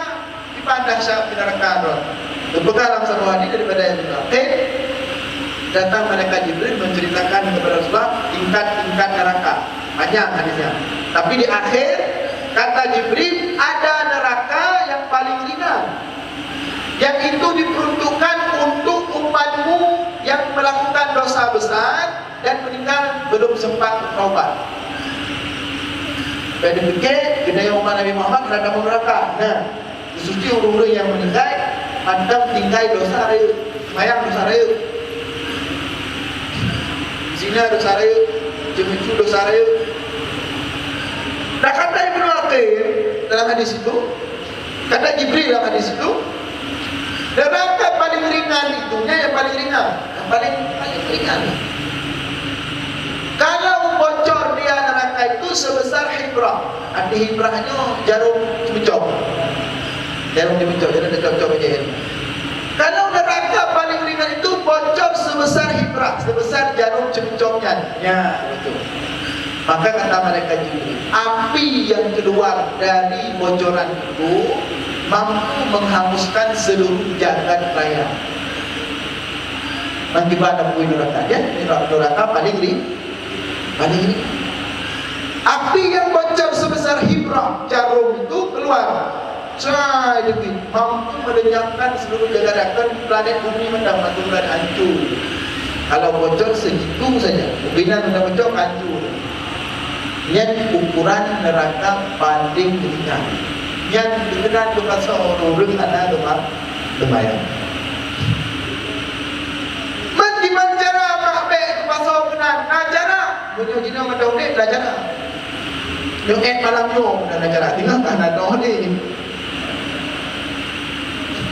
Dipandang api neraka tuan. Berpegang satu hadis daripada yang terakhir, datang malaikat Jibril menceritakan kepada Rasulullah tingkat-tingkat neraka. Panjang hadisnya. Tapi di akhir kata Jibril, ada neraka yang paling ringan, yang itu diperuntukkan untuk umatmu yang melakukan dosa besar dan meninggal belum sempat bertaubat. Pada fikir budaya umat Nabi Muhammad ada neraka. Nah, khususnya orang-orang yang meninggal antara tinggal dosa raya, sembahyang dosa raya, zina dosa raya, jemencu dosa raya. Nah, kata Ibnu Aqil dalam hadis itu, kata Jibril dalam hadis itu, neraka paling ringan itunya yang paling ringan, yang paling ringan. Kalau bocor dia neraka itu sebesar hibrah. Arti hibrahnya jarum cemencok. Jarum cemencok, jadi cemencok aja. Kalau neraka paling ringan itu bocor sebesar hibrah, sebesar jarum cemencoknya. Ya, betul. Maka kata malaikat Jibril, api yang keluar dari bocoran itu mampu menghanguskan seluruh jagat raya. Mengakibatkan api neraka, ya, neraka paling ringan. Api yang bocor sebesar hibrah jarum itu keluar, mampu melenyapkan seluruh jagat raya. Planet bumi mendapat planet hancur. Kalau bocor segitu saja, binan sudah bocor hancur. Yang ukuran neraka paling ringan, yang dikenal dengan seorang anak lumayan. Gimana cara makbe pasal kenan najara punya jina macam ni belajar yang malam tu dan najara tinggalkan ada ni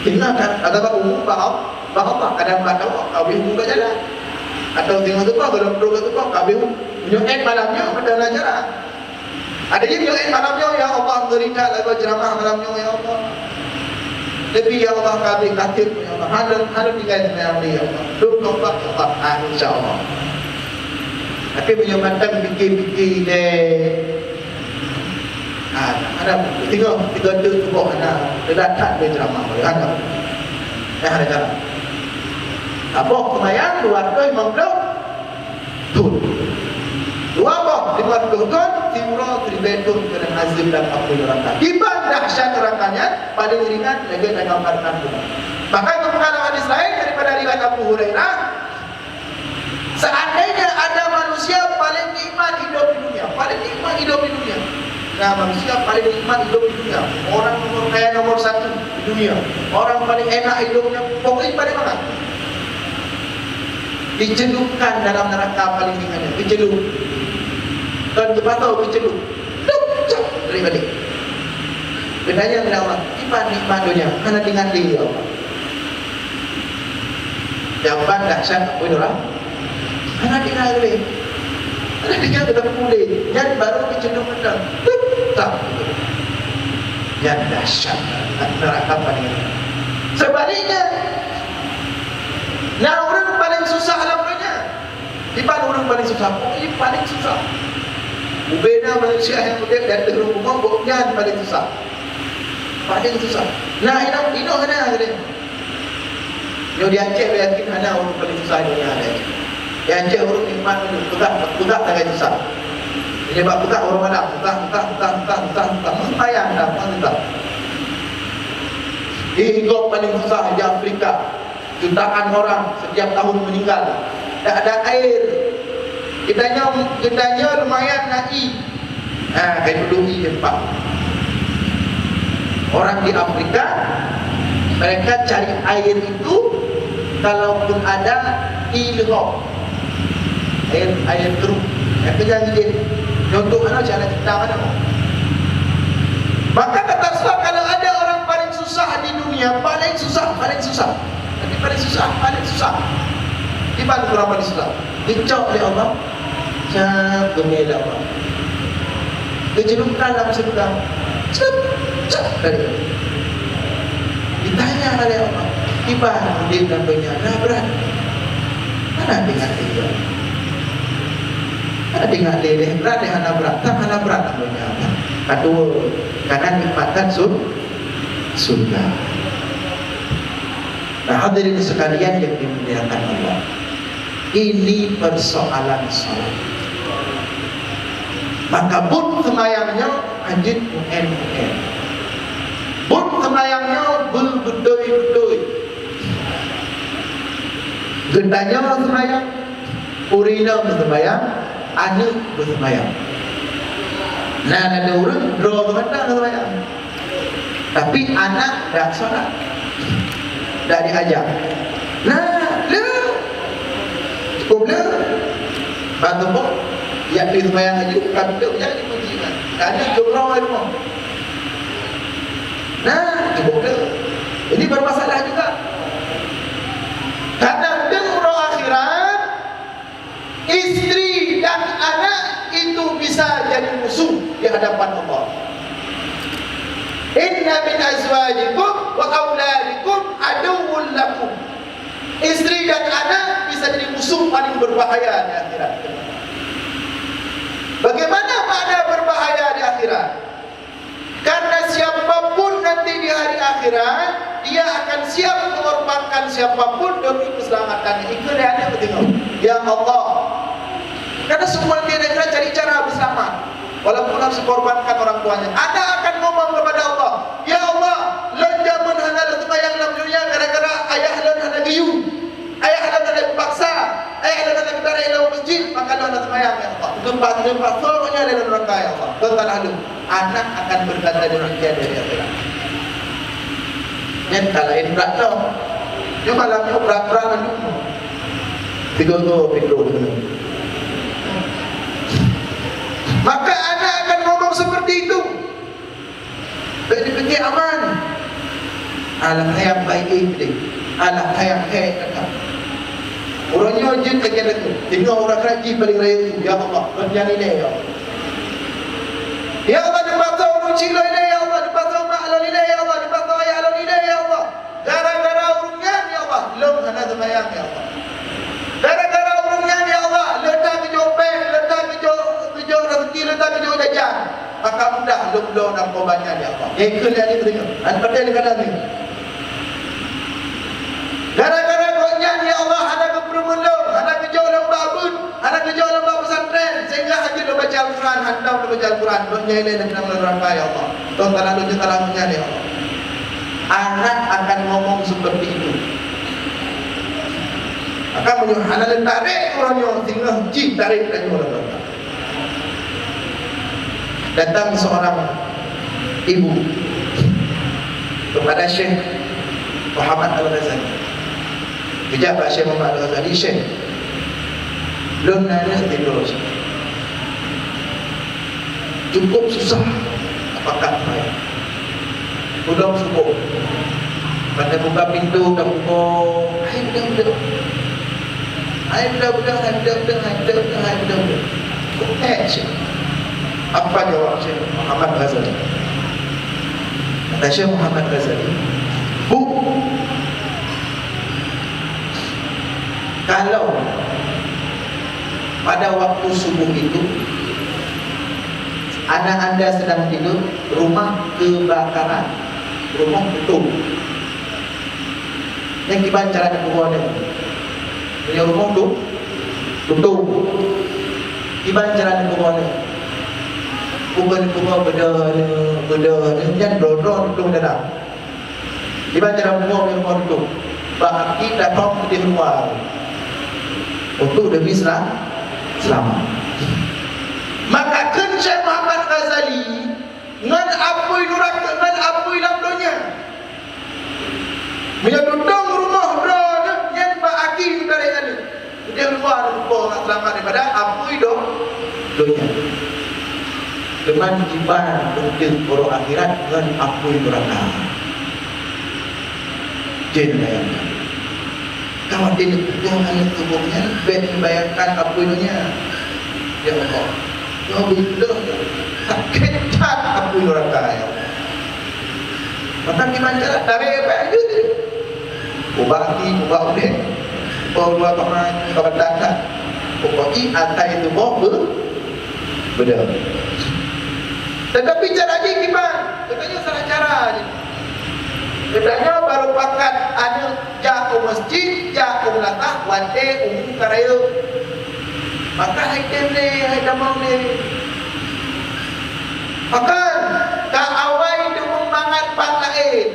tinggalkan ada apa kadang bakal kawin buka jalan atau tinggal tu apa dalam program tu apa kawin yang malamnya ada najara ada yang malamnya ya Allah berikan lagu ceramah malamnya ya Allah. Lebih ya Allah kami katil ya Allah. Hadap tinggal dengan ya Allah. Duk tobat ya Allah. InsyaAllah. Tapi punya mantan fikir-fikir deh. Ada tiga tu bawah ada. Dekat dia ceramah. Ada. Ada cara. Apa kemayang keluarga imam belum? Tuh. Dua apa? Lima tahun timur tribetun kena azim dan api neraka. Ibadah dahsyat nerakanya paling ringan lagi dengan gambarkan pun. Maka kemudian hadis lain daripada riwayat Abu Hurairah, seandainya ada manusia paling nikmat hidup di dunia, paling nikmat hidup di dunia. Nah, manusia paling nikmat hidup di dunia, orang nomor kaya nomor satu di dunia, orang paling enak hidupnya, pokoknya paling mana? Dicelupkan dalam neraka paling ringannya, dicelup. Dan cepat tahu dicelup. Cak dari balik. Bedanya kepada Allah, iman nikmat dunia, mana dengan dia Allah. Jawaban dahsyat apa itu orang? Mana dengan dia? Mana dengan kita pulih? Yang baru dicelup menang. Tak. Yang dahsyat neraka paling ringan. Sebaliknya, nah orang paling susah lamanya. Di mana orang paling susah? Pokoknya paling susah. Ubena manusia yang muda dan rumah pokoknya paling susah. Paling susah. Nah ini ada dia. Yo di Aceh yakin ada orang paling susah dunia ada. Di Aceh orang nikmat pegang tak susah. Ini bab pegang orang mana? Pegang. Sayang dah pegang. Hidup paling susah di Afrika. Jutaan orang setiap tahun meninggal. Tak ada air. Kedanya lumayan naik. Kayak dulu tempat. Orang di Afrika, mereka cari air itu, kalaupun ada ilham, air keruh. Yang kerja dia. Contoh mana cara kita mana? Maka kata Rasulullah, kalau ada orang paling susah di dunia, paling susah. Tapi paling susah. Di mana orang paling susah? Dicok oleh Allah. Gembira Allah. Dicelupkan dalam surga. Cep dari. Ditanya oleh Allah. Tiba dia dan benar berat. Ada dengar dia. Ada dengar dia berat dia hana berat, tak hana berat namanya. Kedua, karena nikmatan surga. Nah, hadirin sekalian yang dimuliakan Allah, ini persoalan salat. Maka but semayangnya anjit UN. But semayangnya berbedoi-bedoi. Gendanya semayang, urina bersemayang, anak bersemayang. Nah, ada orang draw teman-teman semayang. Tapi anak tak solat, tak diajar. Nah, cukup lah. Bantu pun yang di semayang aja bukan betul jadi pujian. Ada jumlah rumah. Nah, cukup lah. Ini bermasalah juga. Karena umrah akhirat, istri dan anak itu bisa jadi musuh di hadapan Allah. Inna min azwajikum wa auladikum aduwwun lakum. Istri dan anak bisa jadi musuh paling berbahaya di akhirat. Bagaimana makna berbahaya di akhirat? Karena siapapun nanti di hari akhirat, dia akan siap mengorbankan siapapun demi keselamatannya. Ikut dia ada bertengok. Ya Allah. Karena semua nanti di akhirat cari cara bersama. Walaupun harus korbankan orang tuanya. Anda akan ngomong kepada Allah, ya Allah, lenjaman halal sembahyang dalam dunia gara-gara ayah halal halal giyu, ayah halal halal paksa, ayah halal halal kita dalam masjid, maka halal sembahyang ya Allah. Gempa semuanya ada dalam neraka ya Allah. Tuan lalu, anak akan berkata demikian dari akhirat. Yang tak lain berat tau. Yang malamnya berat-berat dulu. Pintu. Maka anak akan ngomong seperti itu. Bagi aman. Alah hayang baik ini. Alah hayang kata. Orangnya jin kaya itu. Tengok orang raji paling raya itu. Ya Allah, yang ini ya Allah. Ya Allah, dipasau orang cilo ini ya Allah, dipasau mak alon ini ya Allah, dipasau ayah alon ini ya Allah. Gara-gara urungan ya Allah, belum hana semayang ya Allah. Gara-gara urungan ya Allah, letak ke jopeng, letak ke rezeki, letak ke jajan. Maka mudah belum narkobanya ya Allah. Ikut dia ni betul. Pada dia kata ni. Gara-gara gonyan ya Allah, ada ke permulung, ada ke jauh lembah abun, ada ke jauh lembah pesantren, sehingga haji lo baca Al-Quran, hantam lo baca Al-Quran, donya ini dan dalam neraka ya Allah. Tuhan lalu kita lakunya ya Allah. Anak akan ngomong seperti itu. Akan menyuruh anak tarik orangnya, sehingga jin tarik dan orang. Datang seorang ibu kepada Syekh Muhammad Al-Ghazali. Kejap Syekh Muhammad Al-Ghazali, Syekh, belum ada tidur. Cukup susah. Apakah baik? Udah cukup. Pada buka pintu, dah buka. Hai budak-budak. Syekh. Apa jawab Syekh Muhammad Ghazali? Kata Syekh Muhammad Ghazali, Bu, kalau pada waktu subuh itu anak anda sedang tidur, rumah kebakaran, rumah tutup, yang gimana cara dikubur dia? Punya rumah tutup, gimana cara dikubur dia? Bukan beda jangan brodron duduk dalam. Di mana cara buang rumah duduk? Baki datang ke luar untuk demi selamat. Maka kan Syekh Muhammad Ghazali ngan apui neraka, ngan apui dalam dunia. Bila duduk rumah brodron yang baki dari ada. Dia luar untuk selamat daripada apui dunia. Dengan jiban untuk orang akhirat dengan ampun neraka. Jangan bayangkan. Kalau dia dengan tubuhnya, bayangkan apunnya. Ya Allah. Ya Allah. Sakitkan ampun neraka ya Allah. Maka gimana cara tarik apa aja tu? Ubah udah. dua teman berdatang. Pokoknya atas itu mau beda. Tetapi caranya gimana? Katanya salah cara aja. Katanya baru pakat ada jauh masjid, jauh latah, wante, karaya. Maka item ni, item mau ni. Maka tak awal itu memangat bang lain.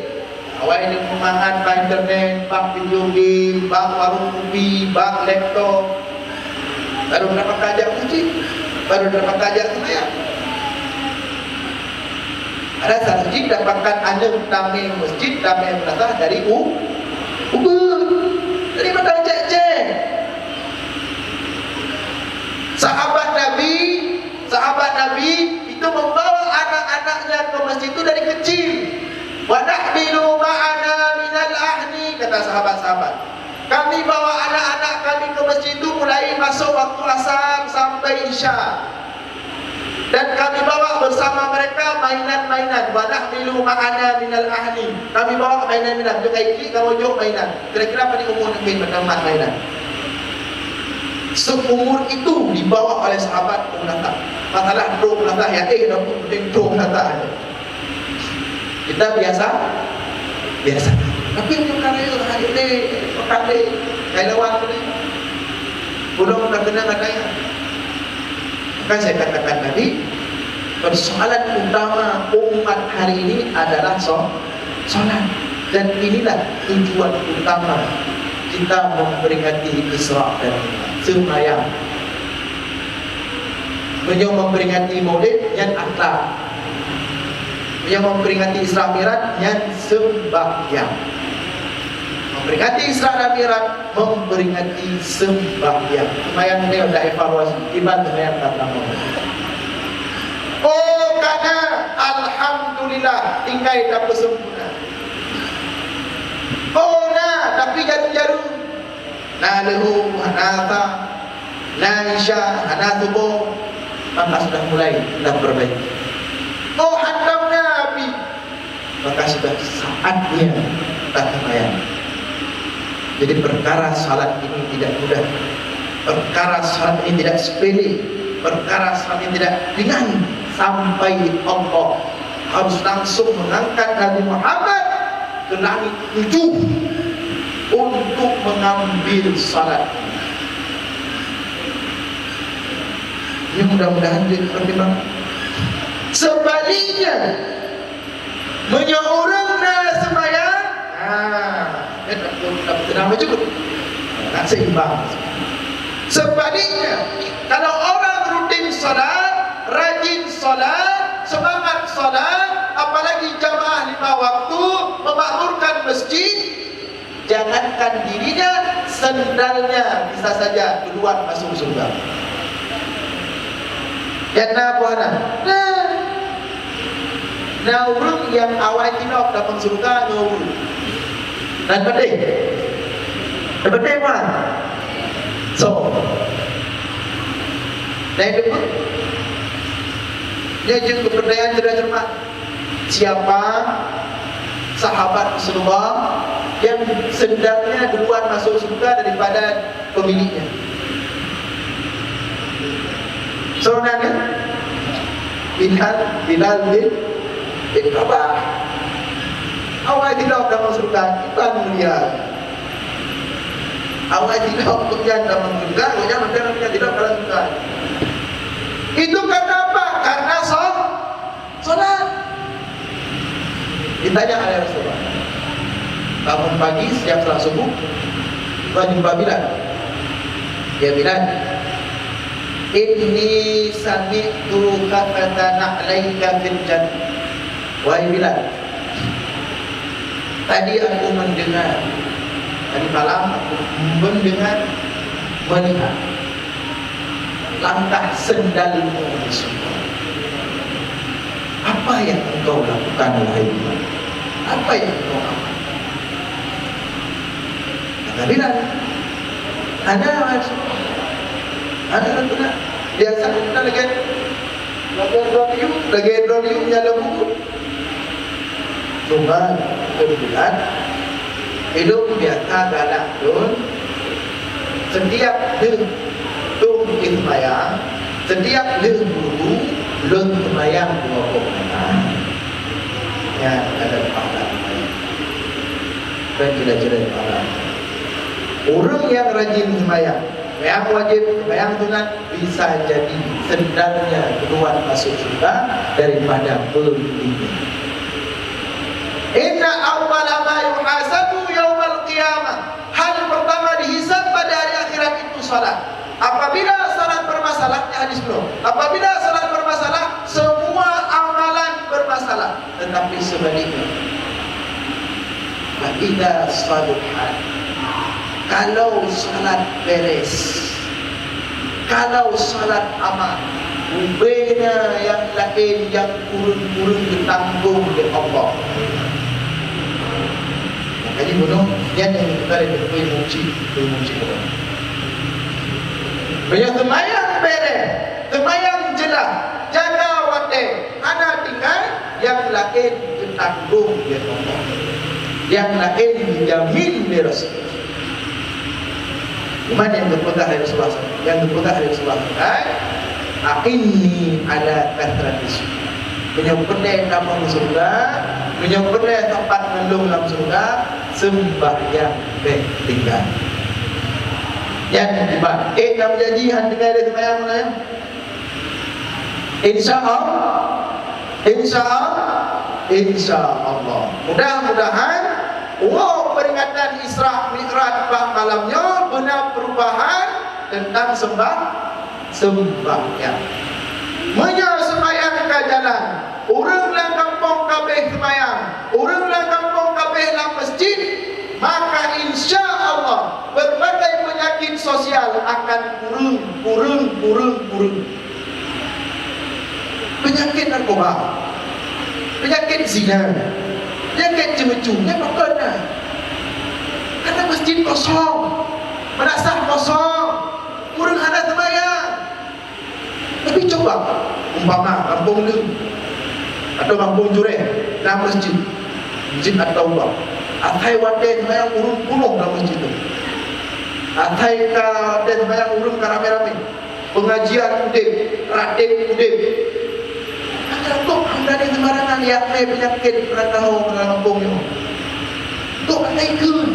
Awal itu memangat bang internet, bang video game, bang warung kopi, bang laptop. Baru dapat kajak masjid, baru dapat kajak semayang. Ada satu masjid dapatkan anda damai masjid, damai menatah dari Ubud. Dari mana cek-cek? Sahabat Nabi itu membawa anak-anaknya ke masjid itu dari kecil. Wa nahmilu ma'ana minal ahli, kata sahabat-sahabat. Kami bawa anak-anak kami ke masjid itu mulai masuk waktu asar sampai isya. Dan kami bawa bersama mereka mainan-mainan. Wa nahmilu ma'ana minal ahli. Kami bawa mainan-mainan. Jom kaiki, kamu jom mainan. Kira-kira apa ni umur mungkin berteman mainan? Seumur itu dibawa oleh sahabat pendatang. Masalah drone pendatang ya, dah pun penting drone pendatang. Kita biasa. Tapi yang karya hari ini, pekali, kailawan ini, belum terkena katanya. Maka saya katakan tadi, persoalan utama umat hari ini adalah solat. Dan inilah tujuan utama kita memperingati Isra dan sembahyang. Beliau memperingati Maulid yang akhlak. Beliau memperingati Isra Mi'raj yang sembahyang. Memperingati Isra dan Mi'raj, memperingati sembahyang. Sembahyang ini sudah evaluasi ibadah yang datang. Oh, karena alhamdulillah tinggal dapat sempurna. Oh, nah, tapi jarum-jarum. Nah, lehu, hanata, nah, isya, hanatubo. Maka sudah mulai perbaiki. Oh, hantamnya api. Maka sudah saatnya kita sembahyang. Jadi perkara salat ini tidak mudah. Perkara salat ini tidak sepele. Perkara salat ini tidak ringan. Sampai Allah harus langsung mengangkat Nabi Muhammad ke langit 7 untuk mengambil salat. Ini mudah-mudahan dia pertimbangan. Sebaliknya, menyeorangnya sembahyang, dia tak tenang cukup, tak seimbang. Sebaliknya, kalau orang rutin salat, rajin salat, semangat salat, apalagi jamaah 5 waktu, memakmurkan masjid, jangankan dirinya, sendalnya bisa saja duluan masuk surga. Karena buana. Nah urung yang awal tinok dapat surga ngurung. Dan penting. Dan penting mana? So. Dan itu pun dia juga kepercayaan tidak cermat. Siapa sahabat Rasulullah yang sendalnya duluan masuk surga daripada pemiliknya? Sebenarnya Bilal bin Rabah. Awal tidak dalam surga, kita mulia. Awal tidak kemudian dalam surga, kemudian macam tidak dalam surga. Itu karena apa? Karena solat. Ditanya oleh Rasulullah. Bangun pagi setiap salat subuh, jumpa Bilal. Ya Bilal, inni sami'tu kafatana 'alaika fil jannah. Wahai Bilal, tadi aku mendengar, tadi malam aku mendengar, melihat langkah sendalmu di surga. Apa yang engkau lakukan wahai Bilal? Apa yang engkau lakukan? Kata Bilal, ada Rasulullah. Ada benar. Biasa kita lagi review nyala buku. Cuma kebetulan hidup biasa galak pun setiap tung sembahyang, setiap guru lun sembahyang dua pokoknya. Ya, ada pahala. Dan jelas-jelas pahala. Orang yang rajin sembahyang, sembahyang wajib, sembahyang sunat, bisa jadi sendalnya keluar masuk surga daripada pelindung. Inna awwala ma yuhasabu yaumal qiyamah. Hal pertama dihisab pada hari akhirat itu salat. Apabila salat bermasalah, hadis belum. Apabila salat bermasalah, semua amalan bermasalah. Tetapi sebaliknya, idza saluhat, kalau salat beres, kalau salat aman, ubena yang lain yang kurun-kurun ditanggung oleh Allah. Jadi bunuh dia yang kita lebih muci orang. Banyak semayang beres, semayang jelas, jaga wate, anak tinggal yang lain ditanggung oleh Allah, yang lain dijamin rezeki. Mana yang berpegang dari Rasulullah SAW? Yang berpegang dari Rasulullah SAW, ini ada tradisi. Menyempurnakan dalam surga, menyempurnakan tempat ngelung dalam surga, sembahyang tinggal. Yang tiba, dalam janjian dengan dia sembahyang mana? Insya Allah. Mudah-mudahan peringatan Isra Mi'raj malamnya benar perubahan tentang sembahyang. Sembahyang ke jalan, orang lang kampung kabeh sembahyang, orang lang kampung kabeh lang masjid, maka insya Allah berbagai penyakit sosial akan kurung. Penyakit narkoba, penyakit zina, penyakit cemecunya bakal. Karena masjid kosong, madrasah kosong, kurang ada sembahyang. Tapi coba umpama kampung lu atau kampung Jureh dalam masjid atau bang, atai wadah sembahyang urun puluh dalam masjid itu. Atai wadah sembahyang urun karame-rame, pengajian udip, ratik udip. Ada kok ada sembarangan yang penyakit perantau dalam kampung itu. Kok ada ikut?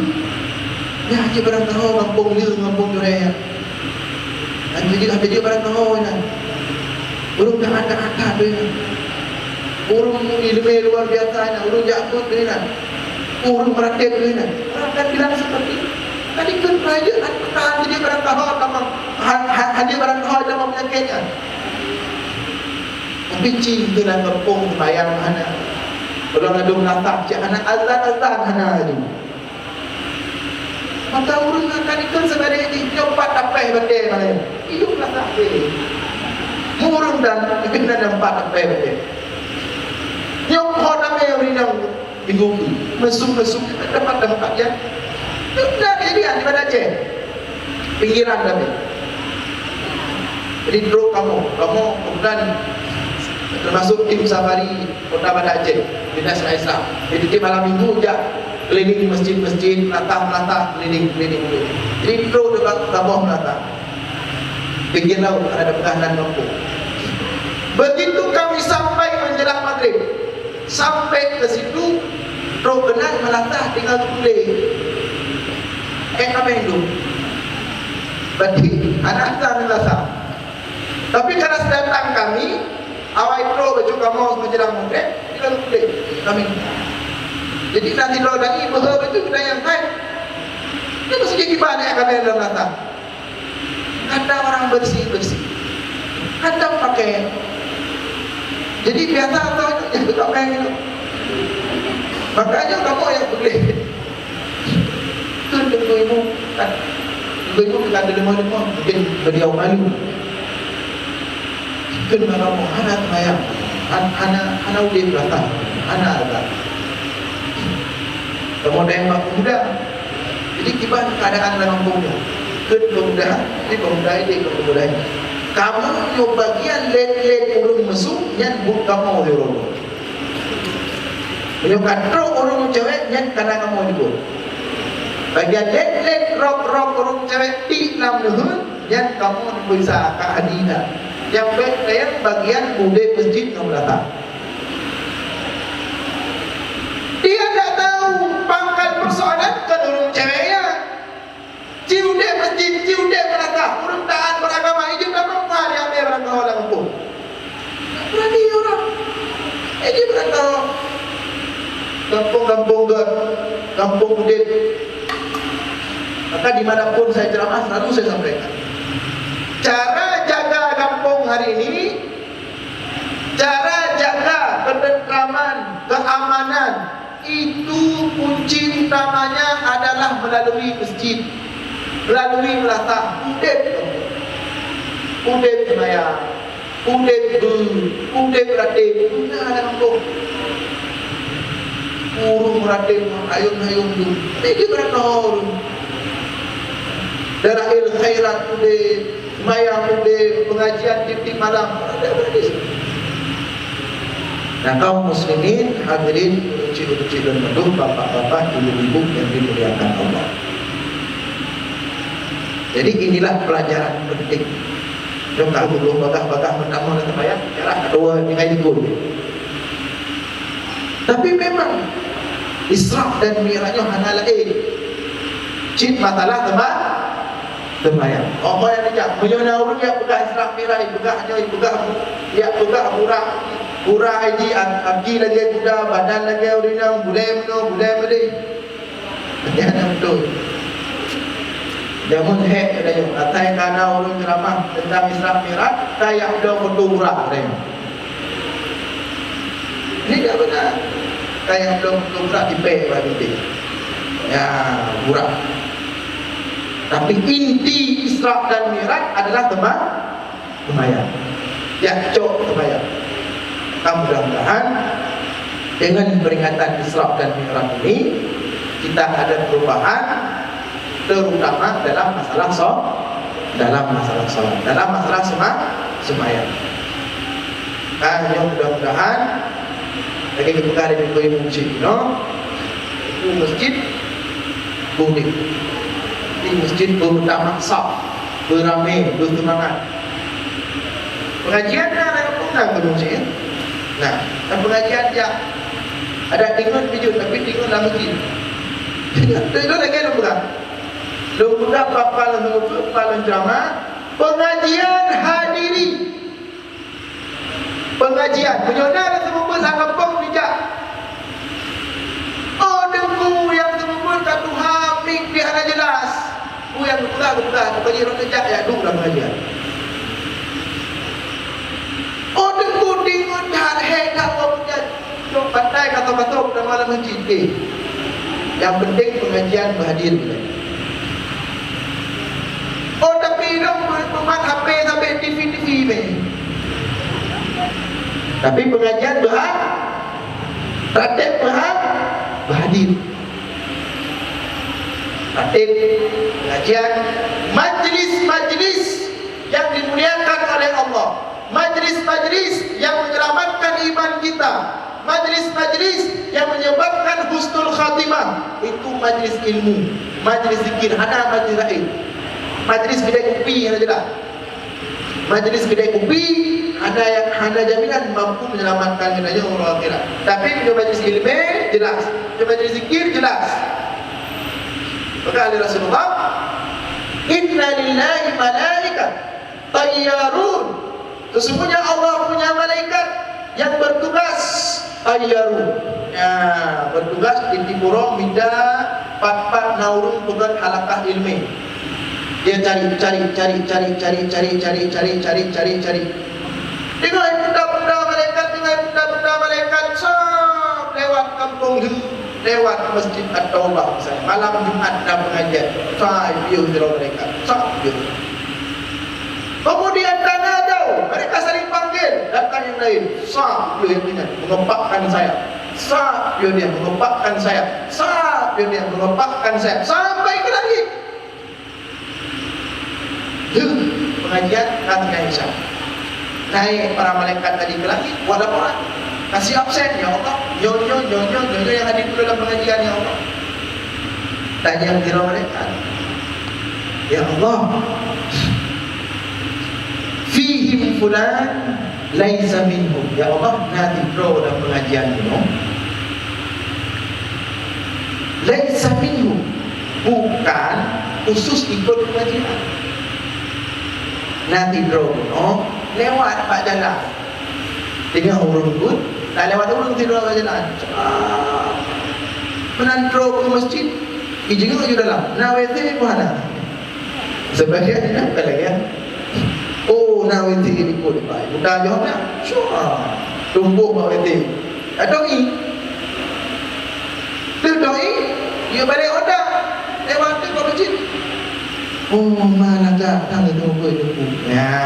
Ya, dia perantau kampung lu, kampung Jureh. Jadi perantau ni. Urung dah ada tu. Urung ilmu luar biasa, urung jakut tu. Urung praktek tu. Orang akan bilang seperti tadi kan kerajaan pertahan jadi barang tahun tamang hadir barang tahun dalam penyakitnya. Tapi cinta dan kampung bayang anak. Kalau ada menatap cik anak azan anak tu. Maka urung akan ikut sebagai ini nyobat tapai badai mana. Hidup menatap dia. Murung dan kena nampak apa yang nyok hodam yang rinang bingung mesum dapat ya. Tidak jadi di mana je pinggiran tapi. Jadi dulu kamu kemudian termasuk tim safari Kota Banda Aceh Dinas Islam. Jadi tim malam minggu je keliling masjid melantah keliling dulu. Jadi dulu dekat Tambah melantah. Pinggir laut ada pertahanan kampung. Begitu kami sampai menjelang maghrib, sampai ke situ, roh benar melantah tinggal tulis. Apa itu? Berarti anak melantah. Tapi karena datang kami, awal itu baju kamu menjelang maghrib, tinggal tulis. Kami. Jadi nanti roh lagi bahawa baju kita yang lain. Dia mesti jadi banyak kami dalam melantah. Ada orang bersih, ada pakai. Jadi biasa atau yang tak pakai itu. Makanya kamu yang boleh. Kan ibu kan, ibu kita ada lima mungkin beliau malu. Kan kamu anak ayam, anak udah belakang, anak ada. Kemudian muda. Jadi gimana keadaan dalam kampungnya? Kemudahan, ini kemudahan. Kamu yang bagian let urung mesum yang buk kamu oleh urung. Yang kata urung cewek yang kena kamu juga. bagian let rock orang cewek ti lam nuhun yang kamu bisa ke hadina yang bagian bude masjid yang belakang. Dia tak tahu pangkal persoalan ke orang ceweknya. Ciude masjid, ciude belakang, urung taat beragama hijau tak mampu dia ambil beragama orang pun. Berani orang. Ini beragama. Kampung-kampung dan kampung bude. Maka dimanapun saya ceramah selalu saya sampaikan cara jaga kampung hari ini, cara jaga ketentraman, keamanan, itu kunci utamanya adalah melalui masjid, melalui melatah udep semaya, udep ratim, ada kampung urung ratim, ayun tu, ini berapa Darail khairat ude, mayang ude, pengajian titik malam ada di sini. Nah, kaum muslimin, hadirin, uci-uci dan mendung, bapak-bapak, ibu-ibu yang dimuliakan Allah. Jadi inilah pelajaran penting. Jom tak belum bagah-bagah pertama dan terbayang, cara kedua dengan ikut. Tapi memang Isra dan Mi'rajnya hanya lain. Cip matalah teman. Terbayang. Allah yang dijak menyona urut ya pegah Isra Mi'raj, pegah hanya pegah ya pegah murah haji abdi lagi budak badan lagi urina budaya mede. Jangan betul. Jamun hek ada yo atai kana urut ceramah tentang Isra Mi'raj, saya udah foto murah ada. Ini tak benar. Kayak belum foto murah dipek bagi dia. Ya, murah. Tapi inti Isra dan Mi'raj adalah kemayang. Ya, cok kemayang. Mudah-mudahan dengan peringatan Isra dan Mi'raj ini kita ada perubahan, terutama dalam masalah sholat, dalam masalah semayang. Mudah-mudahan lagi kita ada di masjid, masjid unik. Di masjid berutama saf, beramai, bersemangat. Pengajian ada pernah ke masjid. Nah, pengajian dia ada tingun bijut, tapi tingun dalam masjid. Itu lagi lomba papalan drama, pengajian hadiri. Pengajian, menyona semua sangkapong bijak. Oh, dengku yang semua tak tuhan, mik dia hanya jelas. Yang buka, pengajian kejap ya, duk dalam pengajian. Oh, dengku tingun dah, tak apa punya. Jom pandai kata-kata dalam malam masjid. Yang penting pengajian berhadir. Oh, tapi dong memang HP sampai TV ni. Tapi pengajian praktek berhadir. Praktek pengajian, majlis-majlis yang dimuliakan oleh Allah, majlis-majlis yang menyelamatkan iman kita, majlis-majlis yang menyebabkan husnul khatimah. Itu majlis ilmu, majlis zikir, ada majlis lain. Majlis kedai kopi yang jelas. Majlis kedai kopi ada jaminan mampu menyelamatkan kita orang akhirat. Tapi bila majlis ilmu jelas, bila majlis zikir jelas. Maka ali Rasulullah, inna lillahi malaikat tayyarun. Sesungguhnya Allah punya malaikat yang bertugas tayyarun. Ya, bertugas di Timurong minda pat-pat naurung bukan halakah ilmu. Dia cari. Dengar benda-benda malaikat sop lewat kampung itu, lewat masjid At-Taubah misalnya. Malam Jumat ada pengajian. Sop view dari malaikat. Sop view. Kemudian tanya jauh, mereka saling panggil, datang yang lain. Sop view yang ini mengepakkan saya. Sop view dia mengepakkan saya. Sop view dia mengepakkan saya. Sampai ke langit. Pengajian nanti Aisyah. Naik para malaikat tadi ke langit, walau orang kasih absen, ya Allah, nyonya yang hadir dalam pengajian, ya Allah. Tanya kira mereka, ya Allah, fihim fulan laisa minhum. Ya Allah, nanti bro dalam pengajian ini laisa minhum, bukan khusus ikut pengajian. Nanti bro lewat pak jalan dengan urun pun tak lewat urun tidur pak jalan, menantro ke masjid ijing tu dalam naweti mana sebagian dia apa lagi ya, oh naweti ini pun baik bukan jawabnya syurah tumbuk naweti doi doi dia balik odak lewat ke masjid, oh mana tak tang itu buku ya,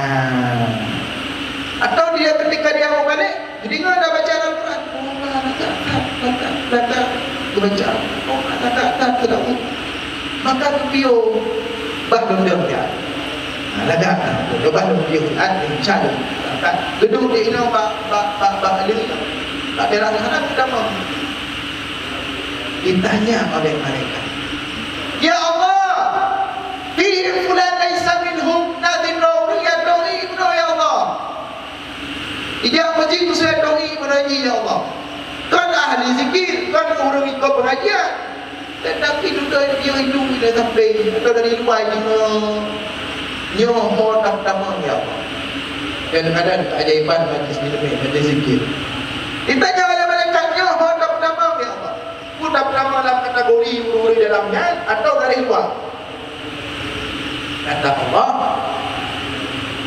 atau dia ketika dia mau balik jadi nggak ada baca Al-Quran, oh mana tak baca, oh tak tidak, maka kepio bah belum dia laga coba belum dia ada cari gedung di ini pak alim tak ada sana sudah mau ditanya oleh mereka, ya Allah, fihim fulan laisa minhum nadin rawi ya doi ya Allah, ijak masjid tu saya doi menaji ya Allah, kan ahli zikir, kan orang ikut pengajian, tetapi duduk dia hidup dia sampai atau dari luar nyoh tak ya Allah. Dan ada keajaiban majlis ilmu, majlis zikir. Ditanya oleh mereka, nyoh tak ya Allah. Sudah pertama dalam kategori ururi dalamnya atau dari luar? Kata Allah,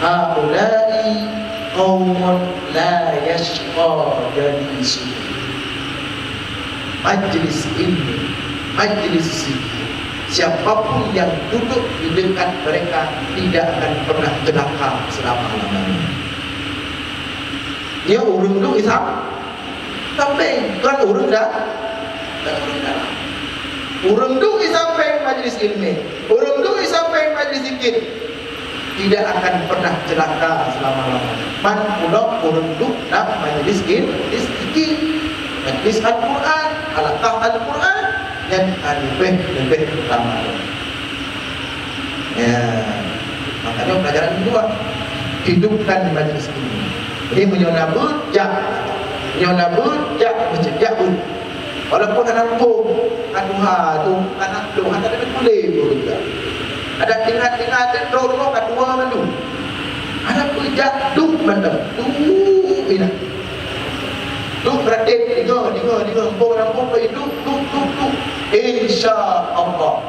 haulai qaumun la yashqa jalisuhum. Majlis ilmu, majlis zikir, siapapun yang duduk di dekat mereka tidak akan pernah celaka selama-lamanya. Dia urung dulu Islam sampai kan urung dah, urung dulu sampai majlis ilmu, urung dulu sampai majlis zikir, tidak akan pernah celaka selama-lamanya. Man pulau urung dulu dalam majlis zikir, majlis Al-Quran, halaqah Al-Quran, dan lebih utama. Ya, makanya pelajaran kedua, hidupkan majlis ini. Jadi menyonabut jak masjid jakun. Walaupun anak pun, aduha tu, anak tu, anak tu boleh juga. Ada tingkat dan dorong kedua malu. Anak tu jatuh mandam, tu ina. Tu berarti tiga, orang hidup, insya Allah.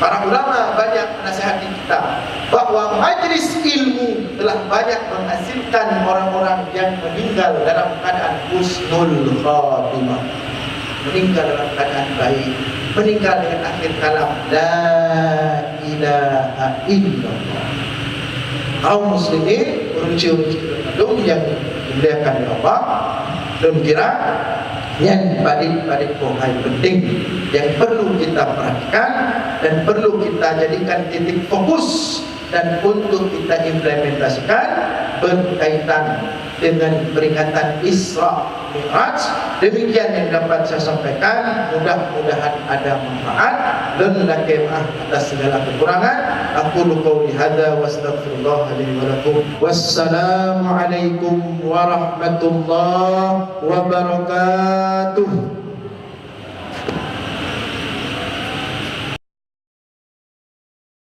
Para ulama banyak menasihati kita bahwa majlis ilmu telah banyak menghasilkan orang-orang yang meninggal dalam keadaan husnul khatimah, meninggal dalam keadaan baik, meninggal dengan akhir kalam la ilaha illallah. Kaum muslimin urunci-urunci yang dimuliakan oleh Allah, belum kira yang paling penting yang perlu kita perhatikan dan perlu kita jadikan titik fokus dan untuk kita implementasikan berkaitan dengan peringatan Isra Mi'raj. Demikian yang dapat saya sampaikan, mudah-mudahan ada manfaat dan nakemah atas segala kekurangan. Aku qouli hadza wa astaghfirullah li wa lakum. Wassalamu alaikum warahmatullahi wabarakatuh.